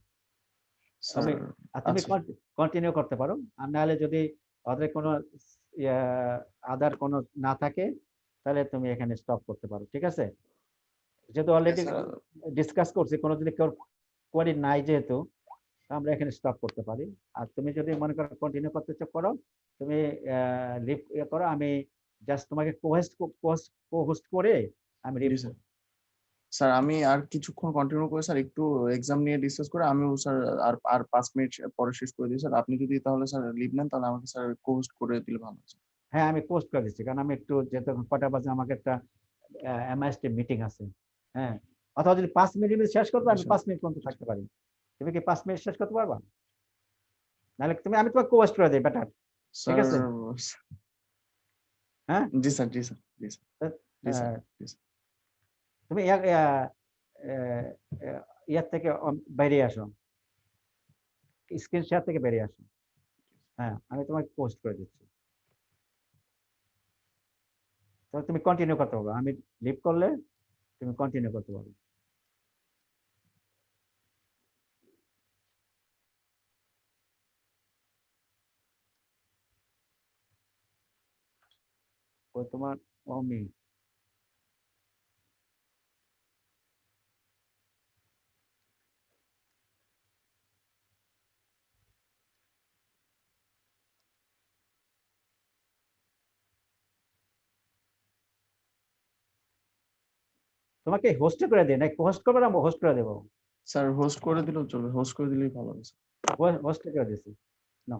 স্যার তুমি আচ্ছা কন্টিনিউ করতে পারো, আর নাহলে যদি ওদের কোনো আদার কোনো না থাকে তাহলে তুমি এখানে স্টপ করতে পারো, ঠিক আছে? যেহেতু অলরেডি স্যার ডিসকাস করছি, কোনো যদি কেউ কোয়ারি নাই যেহেতু, আমরা এখানে স্টপ করতে পারি। আর তুমি যদি মনে করো কন্টিনিউ করতে চাও করো, তুমি লিভ করো, আমি জাস্ট তোমাকে কো-হোস্ট করে আমি জি স্যার। স্যার আমি আর কিছুক্ষণ কন্টিনিউ করে স্যার একটু এক্সাম নিয়ে ডিসকাস করে আমিও স্যার আর আর 5 মিনিট পরে শেষ করে দিই স্যার। আপনি যদি তাহলে স্যার লিভ নেন তাহলে আমাকে স্যার কোস্ট করে দিলে ভালো হয়। হ্যাঁ, আমি পোস্ট করে দিচ্ছি, কারণ আমি একটু যেহেতু কটা বাজে আমাকে একটা এমআইএসটি মিটিং আছে। হ্যাঁ, অথবা যদি 5 মিনিট শেষ করবো, আমি 5 মিনিট পর্যন্ত থাকতে পারি। তুমি কি 5 মিনিট শেষ করতে পারবা? নাহলে তুমি, আমি তোমাকে কোয়েস্ট করে দিই বেটার, ঠিক স্যার আছে? হ্যাঁ, জি স্যার, জি স্যার, জি স্যার, জি স্যার, জি স্যার। তুমি ইয়ার থেকে বেরিয়ে আসো, স্ক্রিন শেয়ার থেকে বেরিয়ে আসো। হ্যাঁ, আমি তোমাকে পোস্ট করে দিচ্ছি, তো তুমি কন্টিনিউ করতে পারবে, আমি লিভ করলে তুমি কন্টিনিউ করতে পারবে। ও তোমার অমি, তোমাকে হোস্ট করে দিই নাকি হোস্ট করবে না? হোস্ট করে দেবো, স্যার হোস্ট করে দিলেও চলবে, হোস্ট করে দিলেই ভালো হবে স্যার। হোস্ট করে দিচ্ছি না।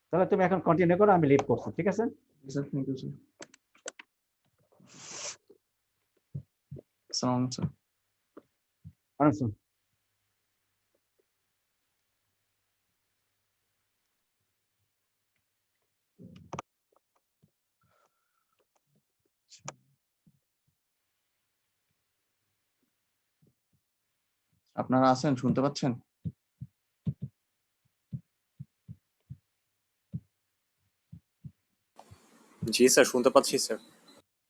তাহলে তুমি এখন কন্টিনিউ করো, আমি লিভ করছি, ঠিক আছে? Sir thank you sir. আসসালামু আলাইকুম স্যার। অনেক আপনারা আছেন, শুনতে পাচ্ছেন? জি স্যার, শুনতে পাচ্ছি স্যার।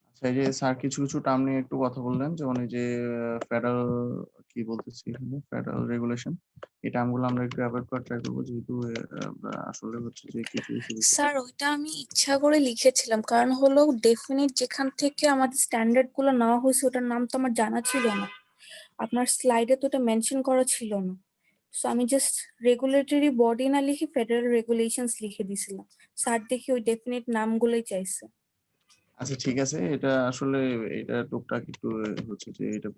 আচ্ছা, এই যে স্যার কিছু কিছু টার্ম নিয়ে একটু কথা বললেন, যেমন এই যে ফেডারেল, কি বলতেছি এখানে, ফেডারেল রেগুলেশন, এই টার্মগুলো আমরা একটু অ্যাভয়েড করার ট্রাই করবো, যেহেতু আসলে হচ্ছে যে কিছু কিছু বিষয়। স্যার ওইটা আমি ইচ্ছা করে লিখেছিলাম, কারণ হলো ডেফিনিট যেখান থেকে আমাদের স্ট্যান্ডার্ড গুলো নেওয়া হয়েছে ওটার নাম তো আমার জানা ছিল না, আপনার স্লাইডে তো ওটা মেনশন করা ছিল না। সো আমি জাস্ট রেগুলেটরি বডি না লিখে ফেডারেল রেগুলেশনস লিখে দিয়েছিলাম। স্যার দেখি ওই ডেফিনিট নামগুলোই চাইছে। আচ্ছা ঠিক আছে, এটা আসলে এটা টুকটাক একটু হচ্ছে যে এটা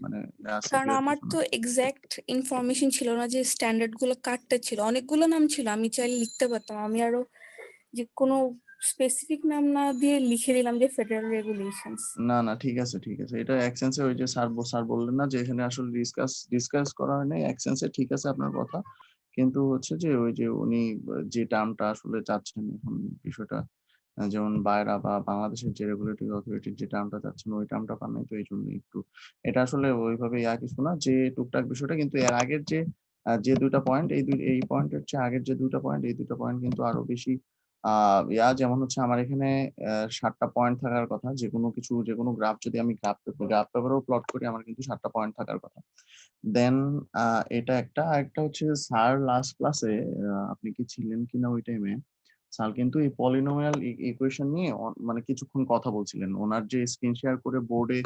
মানে আছে কারণ কি আর আমার কিছু তো না। এক্সাক্ট ইনফরমেশন ছিল না যে স্ট্যান্ডার্ড গুলো কাটতে ছিল, অনেকগুলো নাম ছিল, আমি চাইলে লিখতে পারতাম, আমি আরো যে কোনো স্পেসিফিক নাম না দিয়ে লিখে দিলাম যে ফেডারেল রেগুলেশনস। না না, ঠিক আছে ঠিক আছে, এটা অ্যাকসেন্সে ওই যে স্যার বললেন না যে এখানে আসলে ডিসকাস করা হয় নাই অ্যাকসেন্সে, ঠিক আছে আপনার কথা, কিন্তু হচ্ছে যে ওই যে উনি যে টার্মটা আসলে চাচ্ছেন এখন বিষয়টা, যেমন বায়রা বা বাংলাদেশের যে রেগুলেটরি অথরিটির যে টার্মটা চাচ্ছেন ওই টার্মটা পান নাই, তো এই জন্য একটু এটা আসলে ওইভাবে কিছু না, যে টুকটাক বিষয়টা, কিন্তু এর আগের যে যে দুইটা পয়েন্ট, এই পয়েন্টের চেয়ে আগের যে দুইটা পয়েন্ট, এই দুইটা পয়েন্ট কিন্তু আরো বেশি যেমন হচ্ছে আমার এখানে 7টা পয়েন্ট থাকার কথা, যে কোনো গ্রাফ যদি আমি গ্রাফ পেপারেও প্লট করি আমার কিন্তু 7টা পয়েন্ট থাকার কথা। দেন এটা একটা, আরেকটা হচ্ছে স্যার লাস্ট ক্লাসে, আপনি কি ছিলেন কিনা ওই টাইমে, স্যার কিন্তু এই পলিনোমিয়াল ইকুয়েশন নিয়ে মানে কিছুক্ষণ কথা বলছিলেন, ওনার যে স্ক্রিন শেয়ার করে বোর্ডে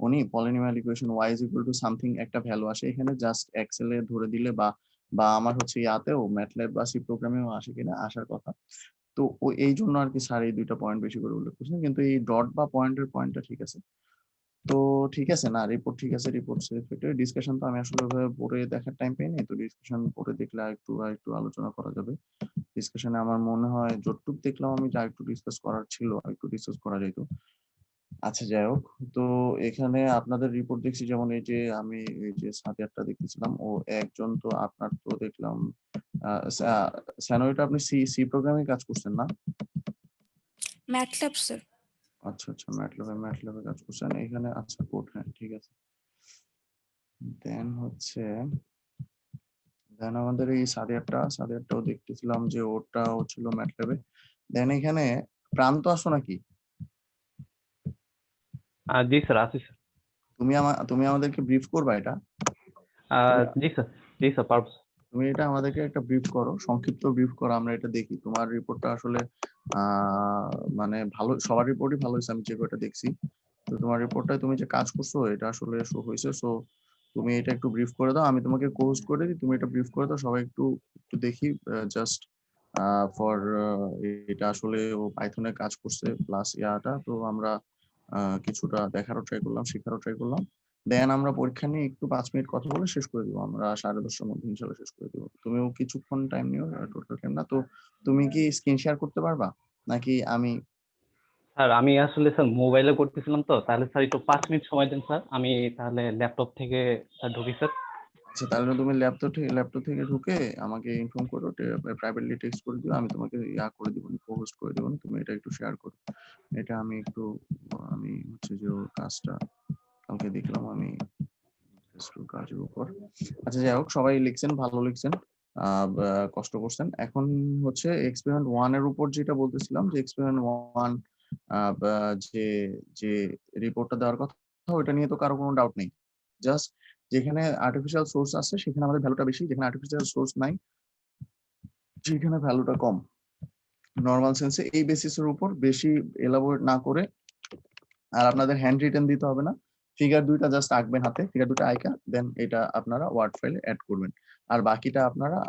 উনি polynomial equation y is equal to something একটা ভ্যালু আসে এখানে, জাস্ট এক্সেল এ ধরে দিলে বা বা আমার হচ্ছে ইয়াতেও ম্যাটল্যাব বা সি প্রোগ্রামেও আসে কিনা, আসার কথা। তো এই জন্য আর কি স্যার এই দুইটা পয়েন্ট বেশি করে উল্লেখ করছেন, কিন্তু এই ডট বা পয়েন্টের পয়েন্টটা ঠিক আছে। তো ঠিক আছে, না রিপোর্ট ঠিক আছে, রিপোর্ট সেফেক্টিভ, ডিসকাশন তো আমি আসলে ওইভাবে পড়ে দেখার টাইম পাইনি, তো ডিসকাশন পড়ে দেখলে আর একটু আলোচনা করা যাবে। ডিসকাশনে আমার মনে হয় যতটুক দেখলাম আমি, যা একটু ডিসকাস করার ছিল আর একটু ডিসকাস করা যেত। আচ্ছা যাই হোক, তো এখানে আপনাদের রিপোর্ট দেখছি, যেমন এই যে আমি এই যে সাদিয়ারটা দেখতেছিলাম, ও একজন, তো আপনার তো দেখলাম স্যানোইটা আপনি সি সি প্রোগ্রামে কাজ করছেন না? MATLAB sir. আচ্ছা আচ্ছা, ম্যাটল্যাবে কাজ করছেন এখানে, আচ্ছা কোড, হ্যাঁ ঠিক আছে। দেন হচ্ছে দেন আমাদের এই সাদিয়ারটাও দেখতেছিলাম যে ওটাও ছিল ম্যাটল্যাবে। দেন এখানে প্রান্ত আসো নাকি? জি স্যার, আছি স্যার। তুমি আমাদেরকে ব্রিফ করবা এটা? জি স্যার, জি স্যার, পারবো স্যার। তুমি এটা আমাদেরকে একটা ব্রিফ করো, সংক্ষিপ্ত ব্রিফ করো, আমরা এটা দেখি। তোমার রিপোর্টটা আসলে মানে ভালো, সবার রিপোর্টই ভালো হয়েছে আমি যে কয়টা দেখছি। তো তোমার রিপোর্টটায় তুমি যে কাজ করছো এটা আসলে শো হয়েছে, সো তুমি এটা একটু ব্রিফ করে দাও, আমি তোমাকে কোস্ট করে দিই, তুমি এটা ব্রিফ করে দাও, সবাই একটু একটু দেখি, জাস্ট ফর এটা আসলে ও পাইথনে কাজ করছে প্লাস ইয়াটা, তো আমরা কিছুটা দেখারও ট্রাই করলাম, শেখারও ট্রাই করলাম। দেন আমরা পরীক্ষা নিয়ে একটু 5 মিনিট কথা বলে শেষ করে দিব, আমরা 10:30টার মধ্যে ইনশাল্লাহ শেষ করে দিব। তুমিও কিছুক্ষণ টাইম নিও, টোটাল টাইম না। তো তুমি কি স্ক্রিন শেয়ার করতে পারবা নাকি আমি? স্যার আমি আসলে স্যার মোবাইলে করতেছিলাম, তো তাহলে স্যার একটু 5 মিনিট সময় দেন স্যার, আমি তাহলে ল্যাপটপ থেকে স্যার ঢুকি স্যার। আচ্ছা, তাহলে তুমি ল্যাপটপ থেকে ঢুকে আমাকে ইনফর্ম করো, প্রাইভেটলি টেক্সট করে দিও, আমি তোমাকে করে দিব, পোস্ট করে দেবো, তুমি এটা একটু শেয়ার করো। এটা আমি হচ্ছে যে ওর কাজটা কালকে দেখলাম আমি কাজের উপর। আচ্ছা যাই হোক, সবাই লিখছেন, ভালো লিখছেন, কষ্ট করছেন। এখন হচ্ছে এক্সপেরিমেন্ট 1 এর উপর যেটা বলতেছিলাম, যে এক্সপেরিমেন্ট 1 যে যে রিপোর্টটা দেওয়ার কথা, ওইটা নিয়ে তো কারো কোনো ডাউট নেই। জাস্ট যেখানে আর্টিফিশিয়াল সোর্স আছে সেখানে আমাদের ভ্যালুটা বেশি, যেখানে আর্টিফিশিয়াল সোর্স নাই সেখানে ভ্যালুটা কম। নর্মাল সেন্সে এই বেসিসের উপর বেশি এলাবোরেট না করে, আর আপনাদের হ্যান্ড রিটেন দিতে হবে না, ফিগার দুইটা জাস্ট আঁকবেন হাতে, ফিগার দুটো আঁকা দেন এটা আপনারা ওয়ার্ড ফাইলে অ্যাড করবেন, আর বাকিটা আপনারা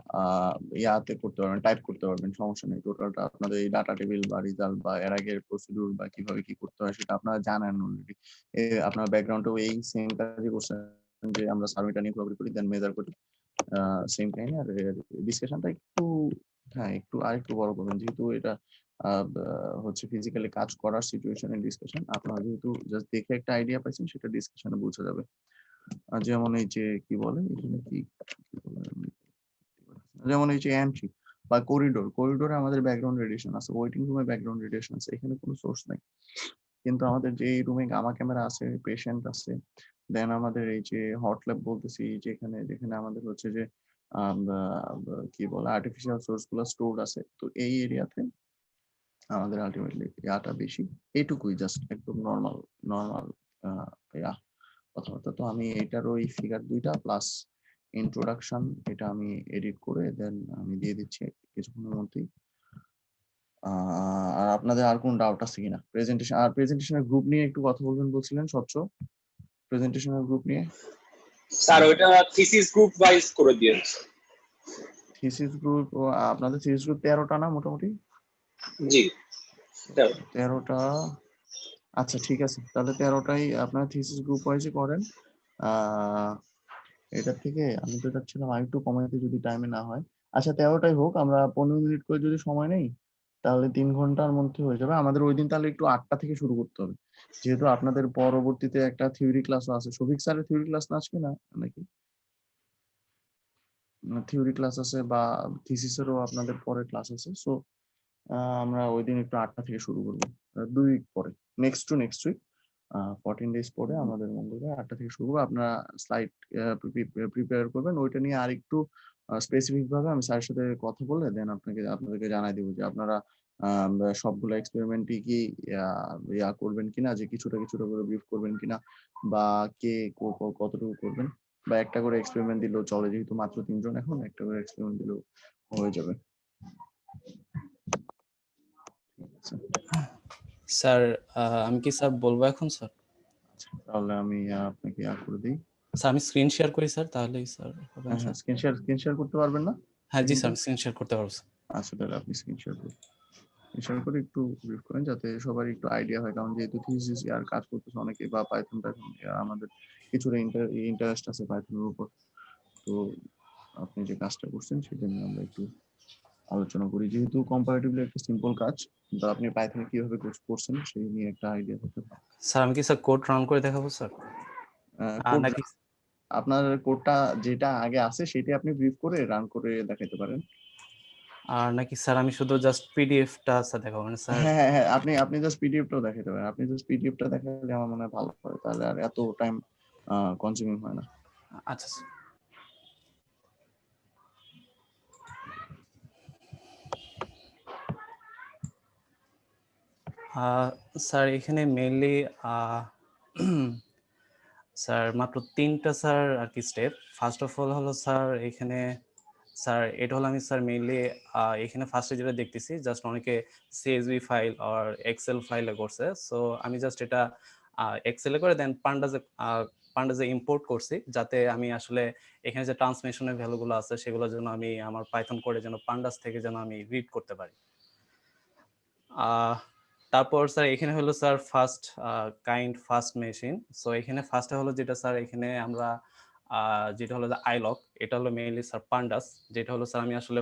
ইয়াতে করতে পারবেন, টাইপ করতে পারবেন, সমস্যা নেই। টোটালটা আপনাদের এই ডাটা টেবিল বা রেজাল্ট বা এর আগের প্রসিডিউর বা কিভাবে কি করতে হয় সেটা আপনারা জানেন অলরেডি। আপনার ব্যাকগ্রাউন্ডেও এই সেম কাজই করছেন, যে আমরা সাবমিটটা নিয়ে করি দেন মেজার করি, সেম কাহিনী। আর ডিসকাশনটা একটু, হ্যাঁ একটু আরেকটু বড় করবেন, যেহেতু এটা হচ্ছে ফিজিক্যালি কাজ করার সিচুয়েশনে ডিসকাশন, আপনারা যেহেতু জাস্ট দেখে একটা আইডিয়া পাইছেন সেটা ডিসকাশনে বোঝা যাবে। যেমন এই যে কি বলে এখানে কি বলে যেমন এই যে এন্ট্রি বা করিডোরে আমাদের ব্যাকগ্রাউন্ড রেডিয়েশন আছে, ওয়েটিং রুমে ব্যাকগ্রাউন্ড রেডিয়েশন আছে, এখানে কোনো সোর্স নাই, কিন্তু আমাদের যে রুমে গামা ক্যামেরা আছে, পেশেন্ট আছে, দেন আমাদের এই যে হট ল্যাব বলতেছি, যেখানে যেখানে আমাদের হচ্ছে যে কি বলে আর্টিফিশিয়াল সোর্স গুলো স্টোর আছে, তো এই এরিয়াতে আমাদের আলটিমেটলি ইয়াটা বেশি। এইটুকুই, জাস্ট একদম নর্মাল নর্মাল ইয়া কথাবার্তা। তো আমি এটার ওই ফিগার 2টা প্লাস ইন্ট্রোডাকশন এটা আমি এডিট করে দেন আমি দিয়ে দিচ্ছি কিছুক্ষণের মধ্যেই। আর আপনাদের আর কোন ডাউট আছে কিনা প্রেজেন্টেশন আর প্রেজেন্টেশনের গ্রুপ নিয়ে একটু কথা বলবেন বলছিলেন স্বচ্ছ, প্রেজেন্টেশনের গ্রুপ নিয়ে? স্যার ওইটা থিসিস গ্রুপ ওয়াইজ করে দিয়েছে। থিসিস গ্রুপ, আপনাদের থিসিস গ্রুপ 13টা না মোটামুটি? জি 13টা। আচ্ছা ঠিক আছে, তাহলে 13টাই আপনার থিসিস গ্রুপ ওয়াইজই করেন। এটা থেকে আমি তো চাচ্ছিলাম আর একটু কমাইতে যদি টাইমে না হয়। আচ্ছা 13টাই হোক, আমরা 15 মিনিট করে যদি সময় নেই তাহলে 3 ঘন্টার মধ্যে হয়ে যাবে আমাদের। ওই দিন তাহলে একটু 8টা থেকে শুরু করতে হবে, যেহেতু আপনাদের পরবর্তীতে একটা থিওরি ক্লাসও আছে। শফিক স্যারের থিওরি ক্লাস না আজকে না নাকি? থিওরি ক্লাস আছে বা থিসিসেরও আপনাদের পরে ক্লাস আছে। সো আমরা ওই দিন একটু 8টা থেকে শুরু করবো, 2 উইক পরে, নেক্সট উইক 14 ডেজ পরে আমাদের মঙ্গলবার 8টা থেকে শুরু করবো। আপনারা স্লাইড প্রিপেয়ার করবেন, ওইটা নিয়ে আরেকটু স্পেসিফিক ভাবে আমি স্যারের সাথে কথা বলে দেন আপনাদেরকে জানাই দিব যে আপনারা সবগুলো এক্সপেরিমেন্টই কি ইয়া করবেন কিনা, যে কিছুটা কিছুটা করে ব্রিফ করবেন কিনা, বা কে কতটুকু করবেন, বা একটা করে এক্সপেরিমেন্ট দিলেও চলে, যেহেতু মাত্র 3 জন এখন একটা করে এক্সপেরিমেন্ট দিলেও হয়ে যাবে। স্যার আমি কি স্যার বলবো এখন স্যার? তাহলে আমি আপনাকে করে দিই। স্যার আমি স্ক্রিন শেয়ার করি স্যার, তাহলেই স্যার হবে না? হ্যাঁ, স্ক্রিন শেয়ার করতে পারবেন না? হ্যাঁ জি স্যার, স্ক্রিন শেয়ার করতে পারবো স্যার। আচ্ছা তাহলে আপনি স্ক্রিন শেয়ার করুন। স্ক্রিন করে একটু ব্রিফ করেন যাতে সবার একটু আইডিয়া হয়, কারণ যেহেতু থিসিস আর কাজ করতেছে অনেকে, বা পাইথন আমাদের কিছুটা ইন্টারেস্ট আছে পাইথনের উপর। তো আপনি যে কাজটা করছেন সেটা নিয়ে আমরা একটু আলোচনা করি, যেহেতু কম্পারেটিভলি একটা সিম্পল কাজ, কিন্তু আপনি পাইথনে কিভাবে করছেন সেই নিয়ে একটা আইডিয়া হতে পারে। স্যার আমি কি স্যার কোড রান করে দেখাবো স্যার? নাকি আপনার কোডটা যেটা আগে আছে সেটা আপনি ব্রিফ করে রান করে দেখাতে পারেন। নাকি স্যার আমি শুধু জাস্ট পিডিএফটা স্যার দেখাবো মানে স্যার? হ্যাঁ হ্যাঁ হ্যাঁ, আপনি জাস্ট পিডিএফটাও দেখাতে পারেন। আপনি জাস্ট পিডিএফটা দেখালে আমার মনে হয় ভালো হয়, তাহলে আর এত টাইম কনজিউমিং হয় না। আচ্ছা স্যার। স্যার এখানে মেইনলি স্যার মাত্র 3টা স্যার আর কি স্টেপ। ফার্স্ট অফ অল হলো স্যার এখানে স্যার এটা হলো আমি স্যার মেইনলি এখানে ফার্স্টে যেটা দেখতেছি জাস্ট অনেকে সিএসভি ফাইল আর এক্সেল ফাইলে করছে। সো আমি জাস্ট এটা এক্সেলে করে দেন পান্ডাজে ইম্পোর্ট করছি, যাতে আমি আসলে এখানে যে ট্রান্সলেশনের ভ্যালুগুলো আছে সেগুলোর জন্য আমি আমার পাইথন কোডে যেন পান্ডাস থেকে যেন আমি রিড করতে পারি। তারপর স্যার এখানে হলো স্যার ফার্স্ট মেশিন। সো এখানে ফার্স্টে হলো যেটা স্যার এখানে আমরা যেটা হলো আইলক, এটা হলো মেইনলি স্যার পান্ডাস, যেটা হলো স্যার আমি আসলে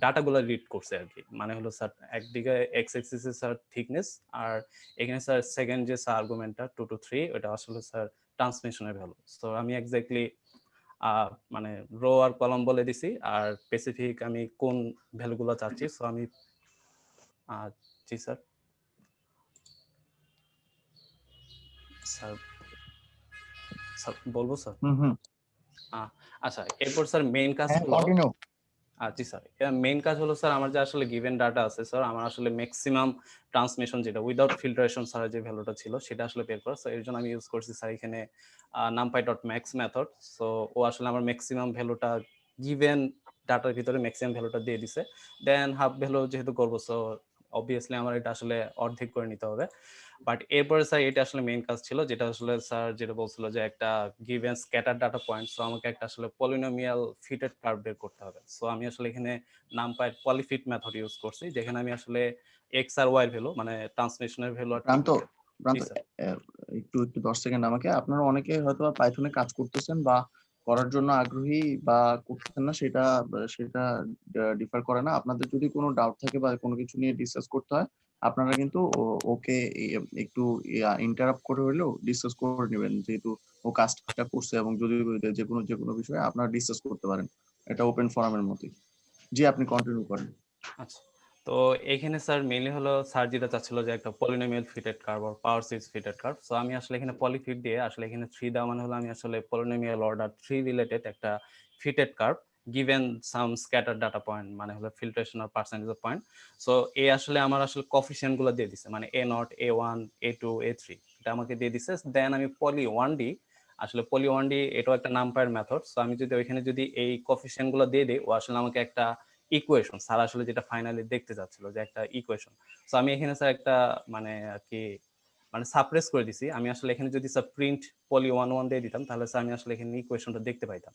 ডাটাগুলো রিড করছি আর কি। মানে হলো স্যার একদিকে এক্স এক্সিসে স্যার থিকনেস, আর এখানে স্যার সেকেন্ড যে স্যার আর্গুমেন্টটা 2 to 3 ওটা আসলে স্যার ট্রান্সমিশনের ভ্যালু। সো আমি এক্স্যাক্টলি মানে রো আর কলাম বলে দিছি, আর স্পেসিফিক আমি কোন ভ্যালুগুলো চাচ্ছি। সো আমি জি স্যার। স্যার স্যার বলবো স্যার? আচ্ছা এরপর স্যার মেইন কাজ হলো জি স্যার, মেইন কাজ হলো স্যার আমার যে আসলে গিভেন ডাটা আছে স্যার, আমার আসলে ম্যাক্সিমাম ট্রান্সমিশন যেটা উইদাউট ফিল্টারেশন স্যার যে ভ্যালুটা ছিল সেটা আসলে বের করা। সো এর জন্য আমি ইউজ করছি স্যার এখানে numpy.max মেথড। সো ও আসলে আমার ম্যাক্সিমাম ভ্যালুটা গিভেন ডাটার ভিতরে ম্যাক্সিমাম ভ্যালুটা দিয়ে দিছে। দেন হাফ ভ্যালু যেহেতু করবো, সো অবভিয়াসলি আমার এটা আসলে অর্ধেক করে নিতে হবে। বাট এরপরে স্যার এটা আসলে মেইন কাজ ছিল, যেটা আসলে স্যার যেটা বলছিল যে একটা given scatter data point, so আমাকে একটা আসলে পলিনোমিয়াল ফিটেড কার্ভ বের করতে হবে। সো আমি আসলে এখানে নামপাই পলিফিট মেথড ইউজ করছি, যেখানে আমি আসলে এক্স আর ওয়াই ভ্যালু মানে ট্রান্সলেশনের ভ্যালু আর প্রান্ত একটু 10 সেকেন্ড আমাকে, আপনারা অনেকে হয়তো পাইথনে কাজ করতেছেন বা করার জন্য আগ্রহী বা করতেছেন না, সেটা সেটা ডিফার করে না। আপনাদের যদি কোনো ডাউট থাকে বা কোনো কিছু নিয়ে ডিসকাস করতে হয়, আপনারা কিন্তু ওকে একটু ইন্টারাপ্ট করে হলেও ডিসকাস করে নেবেন, যেহেতু ও কাজটা করছে, এবং যদি যে কোনো বিষয়ে আপনারা ডিসকাস করতে পারেন, এটা ওপেন ফোরামের মতোই। জি আপনি কন্টিনিউ করেন। আচ্ছা তো এখানে স্যার মেইনলি হলো স্যার যেটা চাচ্ছিল যে একটা পলিনোমিয়াল ফিটেড কার্ভ আর power series fitted curve. So আমি আসলে এখানে পলিফিট দিয়ে আসলে এখানে 3 দেওয়া মানে হলো আমি আসলে পলিনোমিয়াল অর্ডার 3 রিলেটেড একটা fitted curve given some scatter data point মানে হলো ফিল্ট্রেশন আর পার্সেন্টেজ অফ পয়েন্ট। সো এ আসলে আমার আসলে কোফিশিয়েন্ট গুলো দিয়ে দিছে মানে A0, A1, A2, A3 এটা আমাকে দিয়ে দিছে। দেন আমি পলি 1D আসলে পলি 1D এটাও একটা নাম্পায়ার মেথড। সো আমি যদি ওইখানে যদি এই কোফিশিয়েন্ট গুলো দিয়ে দিই ও আসলে আমাকে একটা ইকুয়েশন স্যার আসলে যেটা ফাইনালি দেখতে যাচ্ছিল যে একটা ইকুয়েশন। সো আমি এখানে স্যার একটা মানে আর কি মানে সাপ্রেস করে দিছি। আমি আসলে এখানে যদি স্যার প্রিন্ট পলি 11 দিয়ে দিতাম তাহলে স্যার আমি আসলে এখানে ইকুয়েশনটা দেখতে পাইতাম।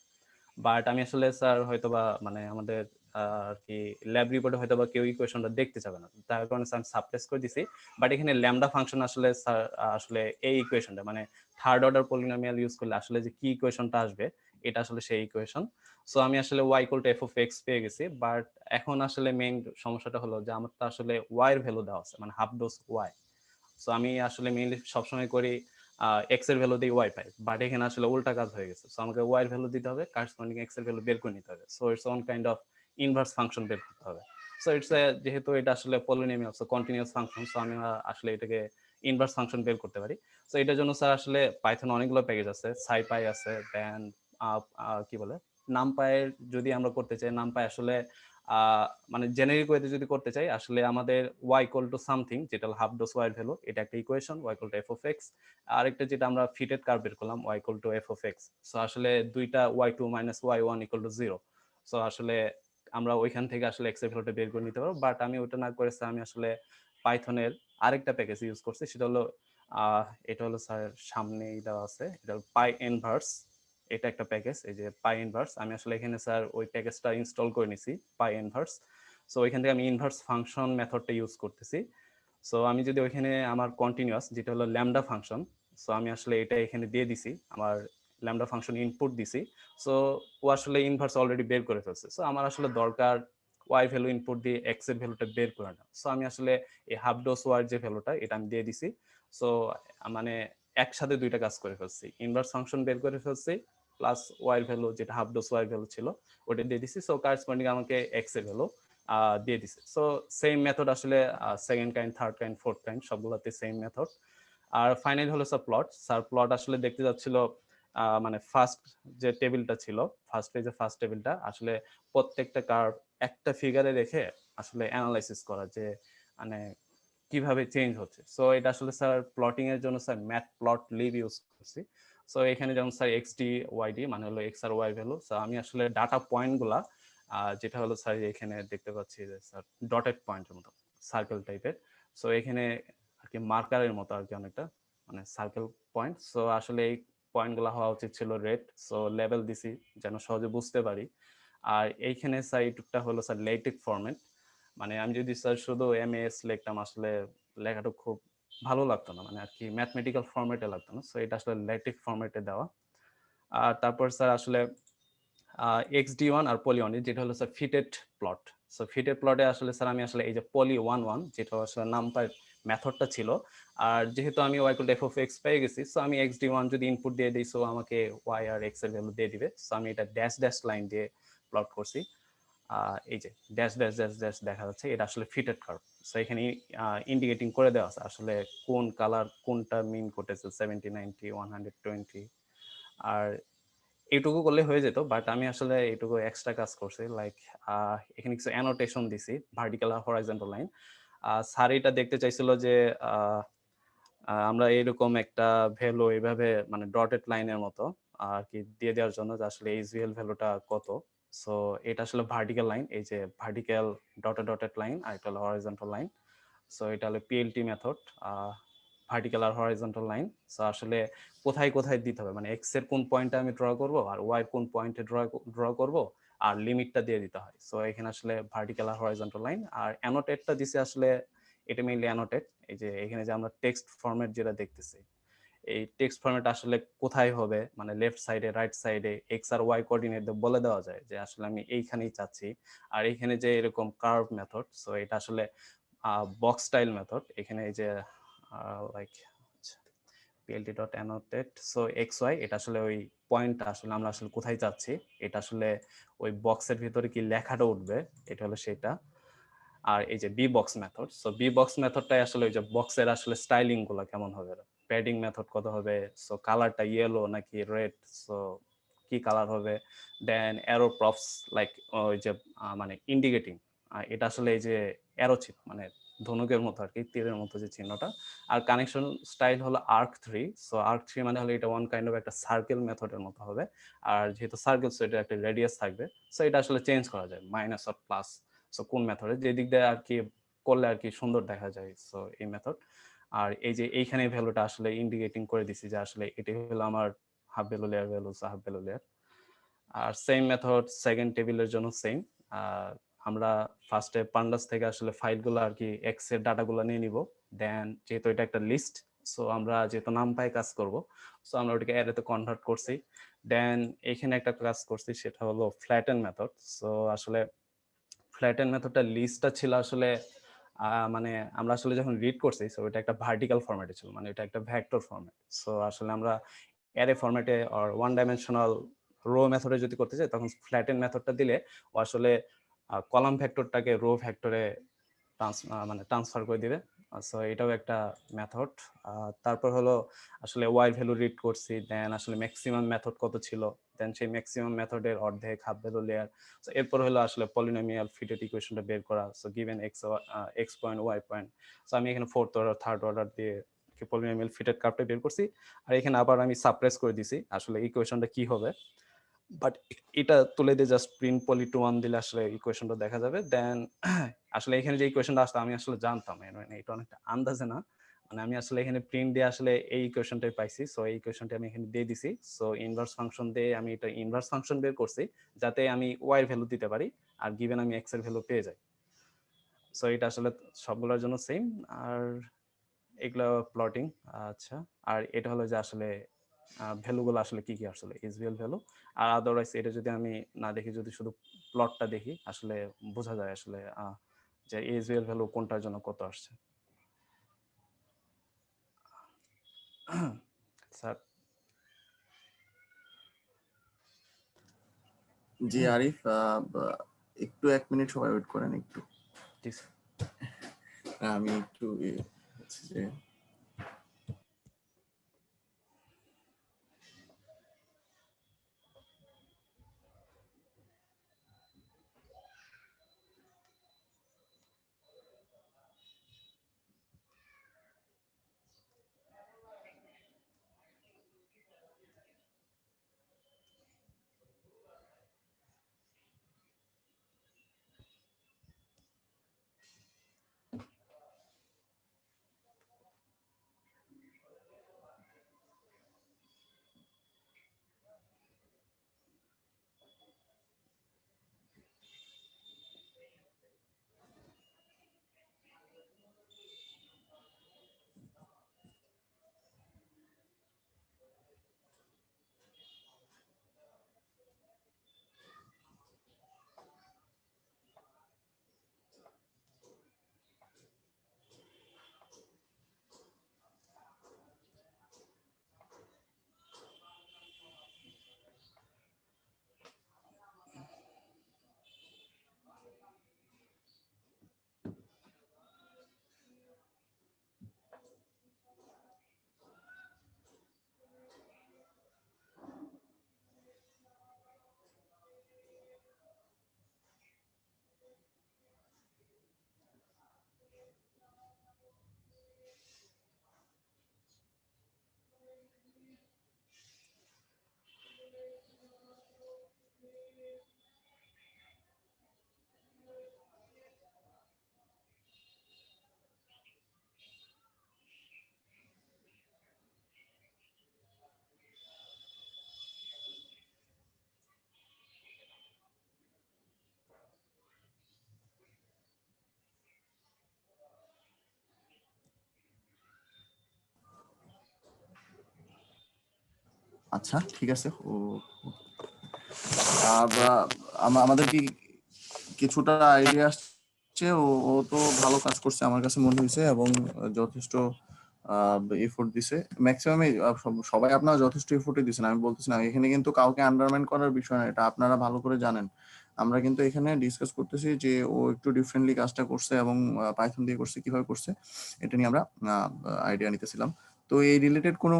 বাট আমি আসলে স্যার হয়তোবা মানে আমাদের আর কি ল্যাব রিপোর্টে হয়তোবা কেউ ইকুয়েশনটা দেখতে যাবে না, তার কারণে স্যার সাপ্রেস করে দিছি। বাট এখানে ল্যামডা ফাংশন আসলে স্যার আসলে এই ইকুয়েশনটা মানে থার্ড অর্ডার পলিনোমিয়াল ইউজ করলে আসলে যে কি ইকুয়েশনটা আসবে এটা আসলে সেই ইকুয়েশন। সো আমি আসলে y equal to f of x পেয়ে গেছি। বাট এখন আসলে মেইন সমস্যাটা হলো যে আমার তো আসলে y এর ভ্যালু দেওয়া আছে মানে হাফ ডোজ y। সো আমি আসলে মেইনলি সবসময় করি এক্স এর ভ্যালু দিয়ে ওয়াই পাই, বাট এখানে আসলে উল্টা কাজ হয়ে গেছে। সো আমাকে ওয়াই এর ভ্যালু দিতে হবে, কারেসপন্ডিং এক্স এর ভ্যালু বের করে নিতে হবে। So it's on kind of inverse function বের করতে হবে। সো ইটস যেহেতু এটা আসলে polynomial so continuous function, so আমি আসলে এটাকে ইনভার্স ফাংশন বের করতে পারি। সো এটার জন্য স্যার আসলে পাইথন অনেকগুলো প্যাকেজ আছে, সাইপাই আছে, দেন কি বলে নামপাইয়ের যদি আমরা করতে চাই নামপাই আসলে মানে জেনারিক ওয়েতে যদি করতে চাই আসলে আমাদের y ইকুয়াল টু সামথিং যেটা হাফ ডোজ y এর ভ্যালু এটা একটা equation y equal to f of x। আরেকটা যেটা আমরা ফিটেড কার্ভ বের করলাম y equal to f of x। So আসলে দুইটা y2 minus y1 equal to 0। So আসলে আমরা ওইখান থেকে আসলে x এর ভ্যালুটা বের করে নিতে পারবো। বাট আমি ওটা না করে আমি আসলে পাইথনের আরেকটা প্যাকেজ ইউজ করছি, সেটা হলো এটা হলো স্যার সামনেই দেওয়া আছে, এটা হলো পাই ইনভার্স। এটা একটা প্যাকেজ, এই যে পাই ইনভার্স। আমি আসলে এখানে স্যার ওই প্যাকেজটা ইনস্টল করে নিছি পাই ইনভার্স। সো ওইখান থেকে আমি ইনভার্স ফাংশন মেথডটা ইউজ করতেছি। সো আমি যদি ওইখানে আমার কন্টিনিউয়াস যেটা হলো ল্যামডা ফাংশন, সো আমি আসলে এটা এখানে দিয়ে দিছি, আমার ল্যামডা ফাংশন ইনপুট দিছি। সো ও আসলে ইনভার্স অলরেডি বের করে ফেলছে। সো আমার আসলে দরকার ওয়াই ভ্যালু ইনপুট দিয়ে এক্স এর ভ্যালুটা বের করে না। সো আমি আসলে এই হাফ ডোজ ওয়ার যে ভ্যালুটা এটা আমি দিয়ে দিছি। সো মানে একসাথে দুইটা কাজ করে ফেলছি, ইনভার্স ফাংশন বের করে ফেলছি প্লাস ওয়াই ভ্যালু যেটা হাফ ডোজ ওয়াই ভ্যালু ছিল ওটা দিয়ে দিছি। সো কারেসপন্ডিং আমাকে এক্স এর ভ্যালু দিয়ে দিছে। সো সেম মেথড আসলে second kind, third kind, fourth kind সবগুলোতে সেম মেথড। আর ফাইনাল হলো স্যার প্লট। স্যার প্লট আসলে দেখতে যাচ্ছিল মানে ফার্স্ট যে টেবিলটা ছিল, ফার্স্ট পেজে ফার্স্ট টেবিলটা আসলে প্রত্যেকটা কার্ভ একটা ফিগারে রেখে আসলে অ্যানালাইসিস করা যে মানে কিভাবে চেঞ্জ হচ্ছে। সো এটা আসলে স্যার প্লটিং এর জন্য sir Matplotlib use করছি। সো এখানে যেমন স্যার এক্সডি ওয়াইডি মানে হলো এক্স আর ওয়াই ভ্যালু। সো আমি আসলে ডাটা পয়েন্ট গুলা যেটা হলো স্যার এখানে দেখতে পাচ্ছি যে স্যার ডটেড পয়েন্টের মতো সার্কেল টাইপের। সো এখানে আর কি মার্কারের মতো আর কি অনেকটা মানে সার্কেল পয়েন্ট। সো আসলে এই পয়েন্ট গুলা হওয়া উচিত ছিল রেড। সো লেভেল দিছি যেন সহজে বুঝতে পারি। আর এইখানে স্যার এইটুকটা হলো স্যার লেটেক ফরম্যাট, মানে আমি যদি স্যার শুধু এমএস লিখতাম আসলে লেখাটা খুব ভালো লাগতো না, মানে আর কি ম্যাথমেটিক্যাল ফরম্যাটে লাগতো না। সো এটা আসলে লেটেক ফরম্যাটে দেওয়া। আর তারপর স্যার আসলে XD1 আর পলি 1 যেটা হলো sir fitted plot. So fitted প্লটে আসলে স্যার আমি আসলে এই যে পলি 11 যেটা আসলে নাম্পার মেথডটা ছিল, আর যেহেতু আমি y equal to f of x পেয়ে গেছি, সো আমি XD1 যদি ইনপুট দিয়ে দিই সো আমাকে y আর x এর ভ্যালু দিয়ে দিবে। সো আমি এটা ড্যাশ ড্যাশ লাইন দিয়ে প্লট করছি। এই যে ড্যাশ ড্যাশ ড্যাশ ড্যাশ দেখা যাচ্ছে, এটা আসলে ফিটেড কার্ভ। সো এখানে ইন্ডিকেটিং করে দেওয়া আছে আসলে কোন কালার কোনটা মিন করতেছে 70, 90, 120। আর এইটুকু করলে হয়ে যেত, বাট আমি আসলে এইটুকু এক্সট্রা কাজ করছি, লাইক এখানে কিছু অ্যানোটেশন দিছি ভার্টিক্যাল আর হরাইজন্টাল লাইন। স্যার এটা দেখতে চাইছিল যে আমরা এরকম একটা ভ্যালু এইভাবে মানে ডটেড লাইনের মতো আর কি দিয়ে দেওয়ার জন্য যে আসলে এইচভিএল ভ্যালুটা কত। সো এটা আসলে ভার্টিক্যাল লাইন, এই যে ভার্টিক্যাল ডটেড ডটেড লাইন, আর এটা হলো হরাইজন্টাল লাইন। সো এটা হলো পিএলটি মেথড, ভার্টিক্যাল আর হরাইজন্টাল লাইন। সো আসলে কোথায় কোথায় দিতে হবে মানে এক্স এর কোন পয়েন্টে আমি ড্র করব আর ওয়াই এর কোন পয়েন্টে ড্র করব আর লিমিটটা দিয়ে দিতে হয়। সো এখানে আসলে ভার্টিক্যাল আর হরাইজন্টাল লাইন। আর অ্যানোটেটটা দিছে আসলে এটা মেইনলি অ্যানোটেট, এই যে এখানে যে আমরা টেক্সট ফরম্যাট যেটা দেখতেছি এই টেক্সট ফরম্যাট আসলে কোথায় হবে মানে লেফট সাইডে রাইট সাইডে এক্স আর ওয়াই কোঅর্ডিনেট বলে দেওয়া যায় যে আসলে আমি এইখানেই চাচ্ছি। আর এখানে যে এরকম কার্ভ মেথড, সো এটা আসলে বক্স স্টাইল মেথড। এখানে এই যে like PLT dot annotate, so X Y এটা আসলে ওই পয়েন্টটা আসলে আমরা আসলে কোথায় যাচ্ছি এটা আসলে ওই বক্সের ভিতরে কি লেখাটা উঠবে এটা হলো সেটা। আর এই যে B box method, so B box মেথডটাই আসলে ওই যে বক্সের আসলে স্টাইলিং গুলো কেমন হবে, প্যাডিং মেথড কত হবে, সো কালারটা ইয়েলো নাকি রেড, সো কি কালার হবে, দেন অ্যারো প্রপস লাইক ওই যে মানে ইন্ডিকেটিং, এটা আসলে এই যে অ্যারো চিপ মানে ধনুকের মতো আর কি, তীরের মতো যে চিহ্নটা। আর কানেকশন স্টাইল হলো আর্ক 3, সো আর্ক 3 মানে হলো এটা ওয়ান কাইন্ড অফ একটা সার্কেল মেথডের মতো হবে। আর যেহেতু সার্কেল, সো এটা একটা রেডিয়াস থাকবে, সো এটা আসলে চেঞ্জ করা যায় মাইনাস অর প্লাস, সো কোন মেথডে যে দিক দিয়ে আর কি করলে আর কি সুন্দর দেখা যায়, সো এই মেথড। আর এই যে এইখানে ভ্যালুটা আসলে ইন্ডিকেটিং করে দিছি যে আসলে এটি হলো আমার half value layer value, half value layer. আর সেম মেথড সেকেন্ড টেবিলের জন্য সেম। আমরা ফার্স্টে পান্ডাস থেকে আসলে ফাইলগুলো আর কি এক্স এর ডাটাগুলো নিয়ে নিব, দেন যেহেতু এটা একটা লিস্ট, সো আমরা যেহেতু নামপাই কাজ করব, সো আমরা ওটাকে অ্যারেতে কনভার্ট করছি। দেন এখানে একটা কাজ করছি, সেটা হলো ফ্ল্যাটেন মেথড। সো আসলে ফ্ল্যাটেন মেথডটা লিস্টটা ছিল আসলে মানে আমরা আসলে যখন রিড করছি, সো এটা একটা ভার্টিক্যাল ফরম্যাটে ছিল, মানে এটা একটা ভেক্টর ফরম্যাট। সো আসলে আমরা অ্যারে ফরম্যাটে আর ওয়ান ডাইমেনশনাল রো মেথডে যদি করতে চাই, তখন ফ্ল্যাটেন মেথডটা দিলে ও আসলে কলাম ভেক্টরটাকে রো ভেক্টরে মানে ট্রান্সফার করে দিবে। সো এটাও একটা মেথড। তারপর হলো আসলে ওয়াই ভ্যালু রিড করছি, দেন আসলে ম্যাক্সিমাম মেথড কত ছিল, দেন সেই ম্যাক্সিমাম মেথডের অর্ধেক হাফ ভ্যালু লেয়ার। সো এরপর হলো আসলে পলিনোমিয়াল ফিটেড ইকুয়েশনটা বের করা, so given X point Y point. So আমি এখানে ফোর্থ অর্ডার থার্ড অর্ডার দিয়ে পলিনোমিয়াল ফিটেড কার্ভটা বের করছি। আর এখানে আবার আমি সাপ্রেস করে দিছি আসলে ইকুয়েশনটা কি হবে, বাট এটা তুলে দিয়ে জাস্ট প্রিন্ট পলি টু 1 দিলে আসলে ইকুয়েশনটা দেখা যাবে। দেন আসলে এখানে যে ইকুয়েশনটা আসলে আমি আসলে জানতাম, মানে এটা অনেকটা আন্দাজে না, মানে আমি আসলে এখানে প্রিন্ট দিয়ে আসলে এই ইকুয়েশনটাই পাইছি, সো এই ইকুয়েশনটা আমি এখানে দিয়ে দিছি। সো ইনভার্স ফাংশন দিয়ে আমি এটা ইনভার্স ফাংশন বের করছি যাতে আমি ওয়াই এর ভ্যালু দিতে পারি আর গিভেন আমি এক্স এর ভ্যালু পেয়ে যাই। সো এটা আসলে সবগুলোর জন্য সেম। আর এগুলো প্লটিং। আচ্ছা, আর এটা হলো যে আসলে ভ্যালুগুলো আসলে কি কি আসলে ইসভিএল ভ্যালু। আর আদারওয়াইজ এটা যদি আমি না দেখি, যদি শুধু প্লটটা দেখি, আসলে বোঝা যায় আসলে যে ইসভিএল ভ্যালু কোনটার জন্য কত আসছে। স্যার। জি আরিফ, একটু 1 মিনিট সবাই ওয়েট করেন একটু। জি স্যার। আমি একটু যে আচ্ছা ঠিক আছে। আমাদের কি কিছুটা আইডিয়া আসছে, ও তো ভালো কাজ করছে আমার কাছে মনে হয়েছে, এবং যথেষ্ট এফোর্ট দিছে। ম্যাক্সিমাম সবাই আপনারা যথেষ্ট এফোর্টই দিচ্ছেন, আমি বলতেছি না, এখানে কিন্তু কাউকে আন্ডারমাইন করার বিষয় না, এটা আপনারা ভালো করে জানেন। আমরা কিন্তু এখানে ডিসকাস করতেছি যে ও একটু ডিফারেন্টলি কাজটা করছে এবং পাইথন দিয়ে করছে, কিভাবে করছে এটা নিয়ে আমরা আইডিয়া নিতেছিলাম। তো এই রিলেটেড কোনো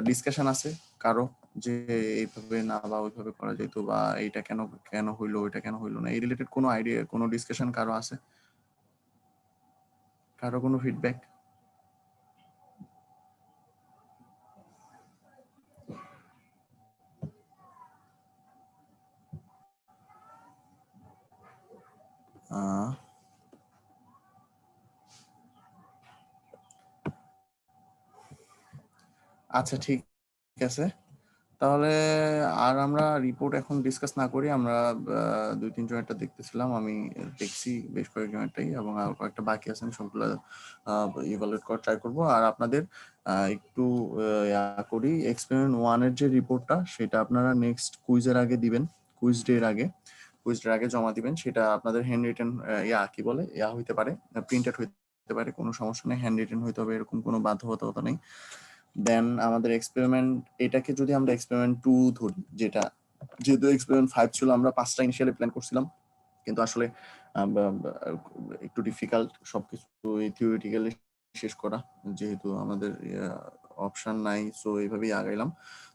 ডিসকাশন আছে কারো, যে এইভাবে না বা ওইভাবে করা যেত, বা এইটা কেন কেন হইলো, ওইটা কেন হইলো না, এই রিলেটেড কোনো আইডিয়া, কোনো ডিসকাশন কারো আছে? কারো কোনো ফিডব্যাক? আচ্ছা ঠিক আছে, তাহলে আর আমরা রিপোর্ট এখন ডিসকাস না করি। আমরা 2-3 জনেরটা দেখতেছিলাম, আমি দেখছি বেশ কয়েকজনেরটাই, এবং আর কয়েকটা বাকি আছে, আমি সবগুলো ইভালুয়েট করা ট্রাই করবো। আর আপনাদের একটু করি, এক্সপেরিমেন্ট 1 এর যে রিপোর্টটা সেটা আপনারা নেক্সট কুইজের আগে দিবেন, কুইজ ডের আগে জমা দিবেন। সেটা আপনাদের হ্যান্ড রিটেন কি বলে হইতে পারে, প্রিন্টেড হইতে পারে, কোনো সমস্যা নেই, হ্যান্ড রিটেন হইতে হবে এরকম কোনো বাধ্যবাধকতা নেই। দেন আমাদের এক্সপেরিমেন্ট, এটাকে যদি আমরা এক্সপেরিমেন্ট 2 ধরি, যেটা যেহেতু এক্সপেরিমেন্ট 5 ছিল, আমরা 5টা ইনিশিয়ালি প্ল্যান করছিলাম, কিন্তু আসলে একটু ডিফিকাল্ট সবকিছু থিওরিটিক্যালি শেষ করা, যেহেতু আমাদের অপশন নাই, সো এইভাবেই আগাইলাম।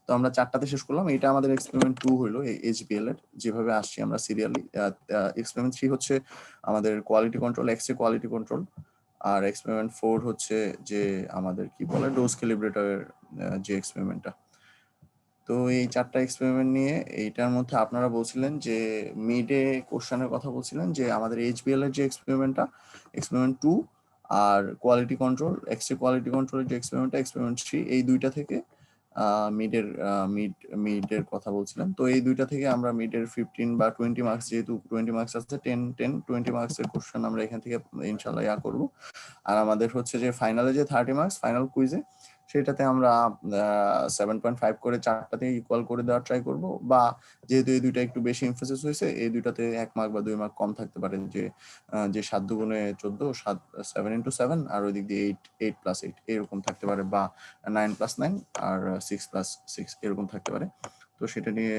তো আমরা 4টাতে শেষ করলাম। এটা আমাদের এক্সপেরিমেন্ট 2 হলো এই এইচবিএল এর, যেভাবে আসছি আমরা সিরিয়ালি। এক্সপেরিমেন্ট 3 হচ্ছে আমাদের quality control, X-ray quality control. আর এক্সপেরিমেন্ট 4 হচ্ছে যে আমাদের কি বলে ডোজ ক্যালিব্রেটরের যে এক্সপেরিমেন্টটা। তো এই 4টা এক্সপেরিমেন্ট নিয়ে, এইটার মধ্যে আপনারা বলছিলেন যে মিডে কোশ্চেনের কথা বলছিলেন, যে আমাদের এইচবিএল এর যে এক্সপেরিমেন্টটা, এক্সপেরিমেন্ট 2 আর কোয়ালিটি কন্ট্রোল, এক্সরে কোয়ালিটি কন্ট্রোলের যে এক্সপেরিমেন্টটা, এক্সপেরিমেন্ট 3, এই দুইটা থেকে মিডের কথা বলছিলেন। তো এই দুইটা থেকে আমরা মিডের 15 বা 20 মার্কস, যেহেতু 20 মার্কস আছে, 20 মার্কসের কোশ্চেন আমরা এখান থেকে ইনশাল্লাহ করব। আর আমাদের হচ্ছে যে ফাইনালে যে 30 মার্কস ফাইনাল কুইজে, সেটাতে আমরা 7.5 করে 4টাতে ইকুয়াল করে দেওয়ার ট্রাই করব, বা যেহেতু এই দুইটা একটু বেশি এমফাসিস হয়েছে, এই দুইটাতে 1 মার্ক বা 2 মার্ক কম থাকতে পারে, যে 7 দুগুণে 14, 7 into 7, আর ওই দিক দিয়ে 8 + 8 এরকম থাকতে পারে, বা 9 + 9 আর 6 + 6 এরকম থাকতে পারে। তো সেটা নিয়ে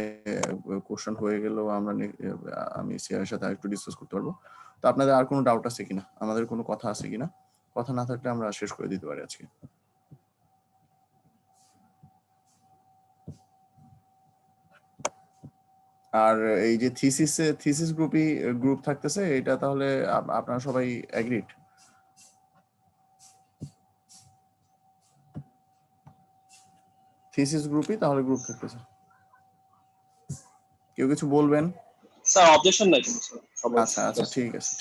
কোশ্চেন হয়ে গেলেও আমি সিআরের সাথে একটু ডিসকাস করতে পারবো। তো আপনাদের আর কোনো ডাউট আছে কিনা, আমাদের কোনো কথা আছে কিনা? কথা না থাকলে আমরা শেষ করে দিতে পারি আজকে। আর এই যে থিসিস গ্রুপ থাকতেছে, এটা তাহলে আপনারা সবাই এগ্রিড? থিসিস গ্রুপই তাহলে গ্রুপ থাকতেছে, কেউ কিছু বলবেন? স্যার অবজেকশন নাই কোনো স্যার, সবাই আচ্ছা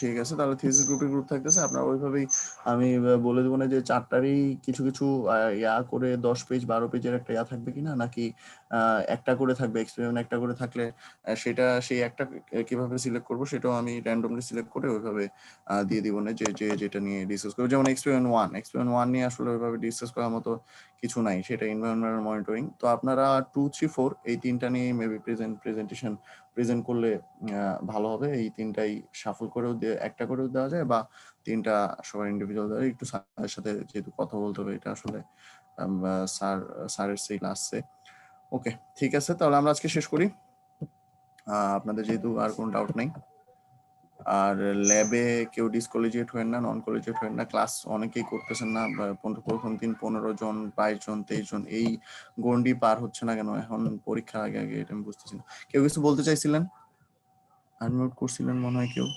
ঠিক আছে, তাহলে থিসিস গ্রুপ থাকতেছে। আপনারা ওইভাবেই, আমি বলে দেবো না যে 4টারই কিছু কিছু করে 10 পেজ 12 পেজের একটা থাকবে কিনা, নাকি একটা করে থাকবে এক্সপেরিমেন্ট, একটা করে থাকলে সেটা সেই একটা কিভাবে সিলেক্ট করবো সেটাও আমি র্যান্ডমলি সিলেক্ট করে ওইভাবে দিয়ে দিব না, যে যেটা নিয়ে ডিসকাস করবো। যেমন এক্সপেরিমেন্ট 1 নিয়ে আসলে ওইভাবে ডিসকাস করার মতো কিছু নাই, সেটা এনভায়রনমেন্টাল মনিটরিং। তো আপনারা 2, 3, 4 এই 3টা নিয়ে মেবি প্রেজেন্ট করলে ভালো হবে। এই 3টাই শাফল করেও একটা করেও দেওয়া যায়, বা 3টা সবার ইন্ডিভিজুয়াল দেওয়া যায়। একটু স্যারের সাথে যেহেতু কথা বলতে হবে, এটা আসলে স্যারের সেই লাস্টে। ওকে ঠিক আছে, তাহলে আমরা আজকে শেষ করি, আপনাদের যেহেতু আর কোনো ডাউট নেই। আর ল্যাবে কেউ ডিসকলিজিয়েট হবেন না, নন কলিজিয়েট হবেন না। ক্লাস অনেকেই করতেছেন না, প্রথম দিন 15 জন 22 জন 23 জন, এই গন্ডি পার হচ্ছে না কেন এখন পরীক্ষার আগে এটা আমি বুঝতেছি না। কেউ কিছু বলতে চাইছিলেন? আনমিউট করছিলেন মনে হয় কেউ।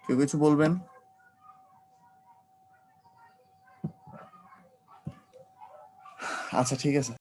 কেউ কিছু বলবেন? আচ্ছা ঠিক আছে।